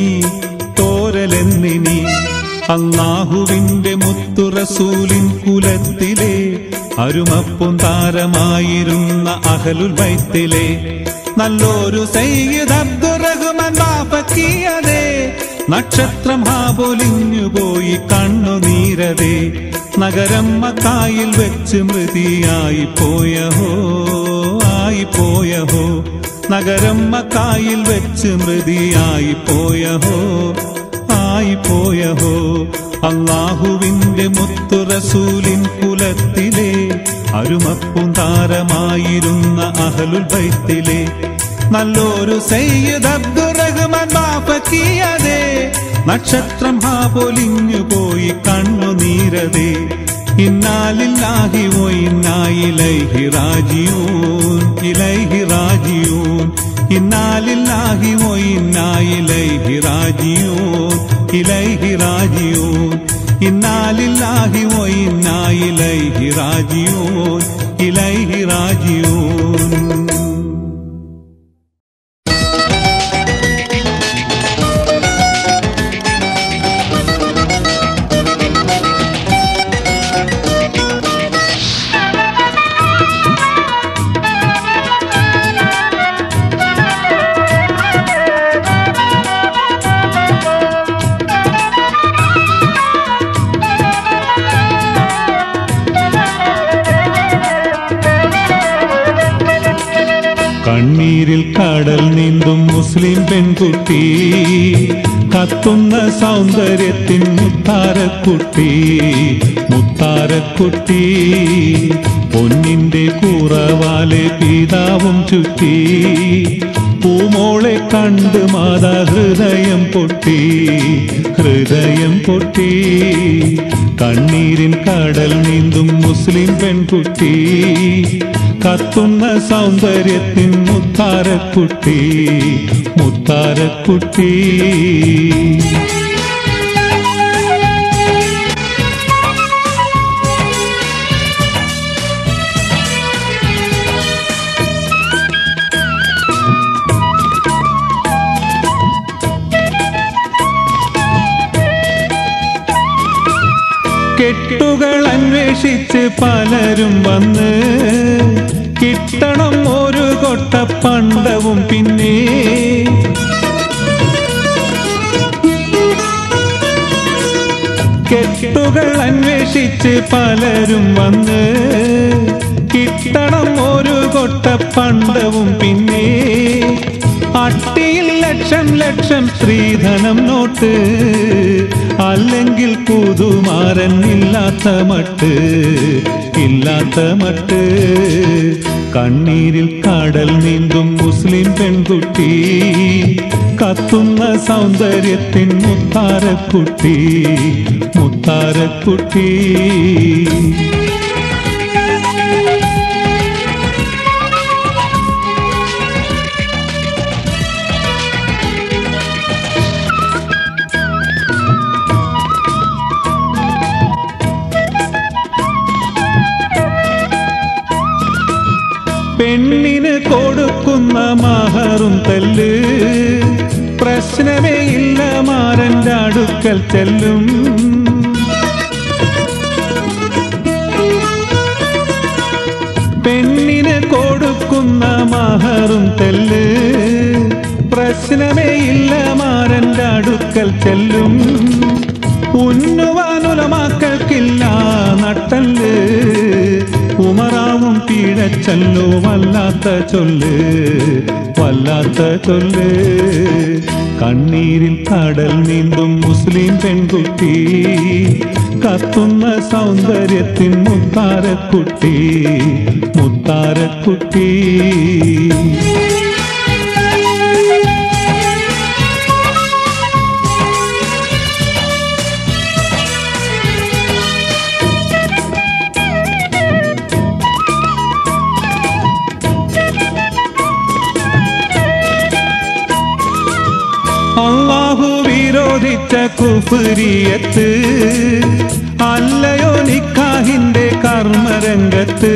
തോരലെന്നിനി. അല്ലാഹുവിന്റെ മുത്തു റസൂലിൻ കുലത്തിലെ അരുമപ്പും താരമായിരുന്ന അഹ്ലുൽ ബൈത്തിലെ നല്ലൊരു സയ്യിദ് അബ്ദുറഹ്മാൻ ബാപ്പക്കിയതേ. നക്ഷത്രം പൊലിഞ്ഞുപോയി കണ്ണുനീരതേ. നഗരം മക്കായിൽ വെച്ച് മൃതിയായി പോയഹോ ആയി പോയഹോ. നഗരം മക്കായിൽ വെച്ച് മൃതിയായി പോയഹോ ആയി പോയഹോ. അല്ലാഹുവിന്റെ മുത്തു റസൂലിൻ കുലത്തിലെ അരുമപ്പും താരമായിരുന്ന അഹ്ലുൽ ബൈത്തിലെ നല്ലൊരു സയ്യിദ് അബ്ദുറഹ്മാൻ ബാപ്പക്കിയതേ. നക്ഷത്രം പൊലിഞ്ഞു പോയി കണ്ണുനീരതേ. ഇന്നാലില്ലാഹി വ ഇന്നാ ഇലൈഹി റാജിഊൻ ഇലൈഹി റാജിഊൻ. ഇന്നാലില്ലാഹി വ ഇന്നാ ഇലൈഹി റാജിഊൻ ഇലൈഹി റാജിഊൻ. ഇന്നാലില്ലാഹി വ ഇന്നാ ഇലൈഹി റാജിഊൻ ഇലൈഹി റാജിഊൻ. കണ്ണീരിൽ കടൽ നീന്തും മുസ്ലിം പെൺകുട്ടി, കത്തുന്ന സൗന്ദര്യത്തിൻ മുത്താരക്കുട്ടി മുത്താരക്കുട്ടി. പൊന്നിന്റെ കൂറവാലെ പിതാവും ചുറ്റി, പൂമോളെ കണ്ട് മാതാ ഹൃദയം പൊട്ടി ഹൃദയം പൊട്ടി. കണ്ണീരിൻ കടൽ നീന്തും മുസ്ലിം പെൺകുട്ടി, കത്തുന്ന സൗന്ദര്യത്തിൻ മുത്താരക്കുട്ടി മുത്താരക്കുട്ടി. കെട്ടുകൾ അന്വേഷിച്ച് പലരും വന്ന്, കിട്ടണം ഒരു കൊട്ട പണ്ടവും പിന്നെ. കെട്ടുകൾ അന്വേഷിച്ച് പലരും വന്ന്, കിട്ടണം ഒരു കൊട്ട പണ്ടവും പിന്നെ. അട്ടിയിൽ ലക്ഷം ലക്ഷം സ്ത്രീധനം നോട്ട്, അല്ലെങ്കിൽ പുതുമാരൻ ഇല്ലാത്ത മട്ട് ഇല്ലാത്ത മട്ട്. കണ്ണീരിൽ കടൽ നീന്തും മുസ്ലിം പെൺകുട്ടി, കത്തുന്ന സൗന്ദര്യത്തിൻ മുത്താരക്കുട്ടി മുത്താരക്കുട്ടി. പെണ്ണിന് കൊടുക്കുന്ന മഹറും തല്ല്, പ്രശ്നമേ ഇല്ല മാരന്റെ അടുക്കൽ ചെല്ലും. പെണ്ണിന് കൊടുക്കുന്ന മഹറും തല്ല്, പ്രശ്നമേ ഇല്ല മാരന്റെ അടുക്കൽ ചെല്ലും. ഉന്നുവാനുലമാക്കൾക്കില്ല നട്ടല്, ഉമറാവും പിഴച്ചല്ലോ വല്ലാത്ത ചൊല്ല് വല്ലാത്ത ചൊല്ല്. കണ്ണീരിൽ കടൽ നീന്തും മുസ്ലിം പെൺകുട്ടി, കത്തുന്ന സൗന്ദര്യത്തിൻ മുത്താരക്കുട്ടി മുത്താരക്കുട്ടി. വിരോധിച്ച കുഫ്രിയത്ത് അല്ലയോ നിക്കാഹിന്റെ കർമ്മരംഗത്ത്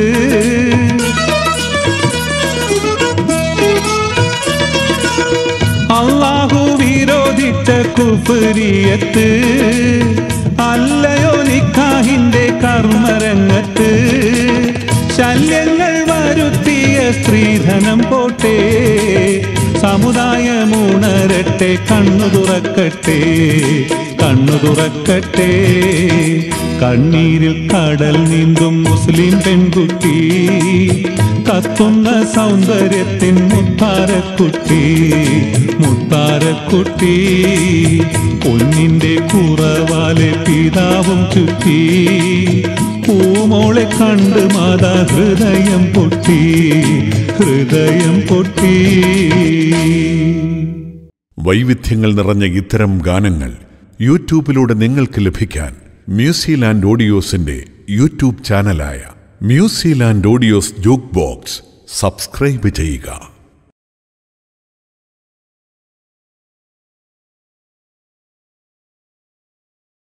അല്ലാഹു വിരോധിച്ച കുഫ്രിയത്ത് അല്ലയോ നിക്കാഹിന്റെ കർമ്മരംഗത്ത് ശല്യങ്ങൾ വരുത്തിയ സ്ത്രീധനം പോട്ടെ സമുദായമുണരട്ടെ കണ്ണു തുറക്കട്ടെ കണ്ണു തുറക്കട്ടെ കണ്ണീരിൽ കടൽ നീന്തും മുസ്ലിം പെൺകുട്ടി കത്തുന്ന സൗന്ദര്യത്തിൻ മുത്താരക്കുട്ടി മുത്താരക്കുട്ടി പൊന്നിന്റെ കുറവാലെ പിതാവും ചുറ്റി പൂമോളെ കണ്ട് മാതാ ഹൃദയം പൊട്ടി ഹൃദയം പൊട്ടി. വൈവിധ്യങ്ങൾ നിറഞ്ഞ ഇത്തരം ഗാനങ്ങൾ യൂട്യൂബിലൂടെ നിങ്ങൾക്ക് ലഭിക്കാൻ മ്യൂസിലാൻഡ് ഓഡിയോസിന്റെ യൂട്യൂബ് ചാനലായ Musiland Audios jukebox subscribe ചെയ്യുക.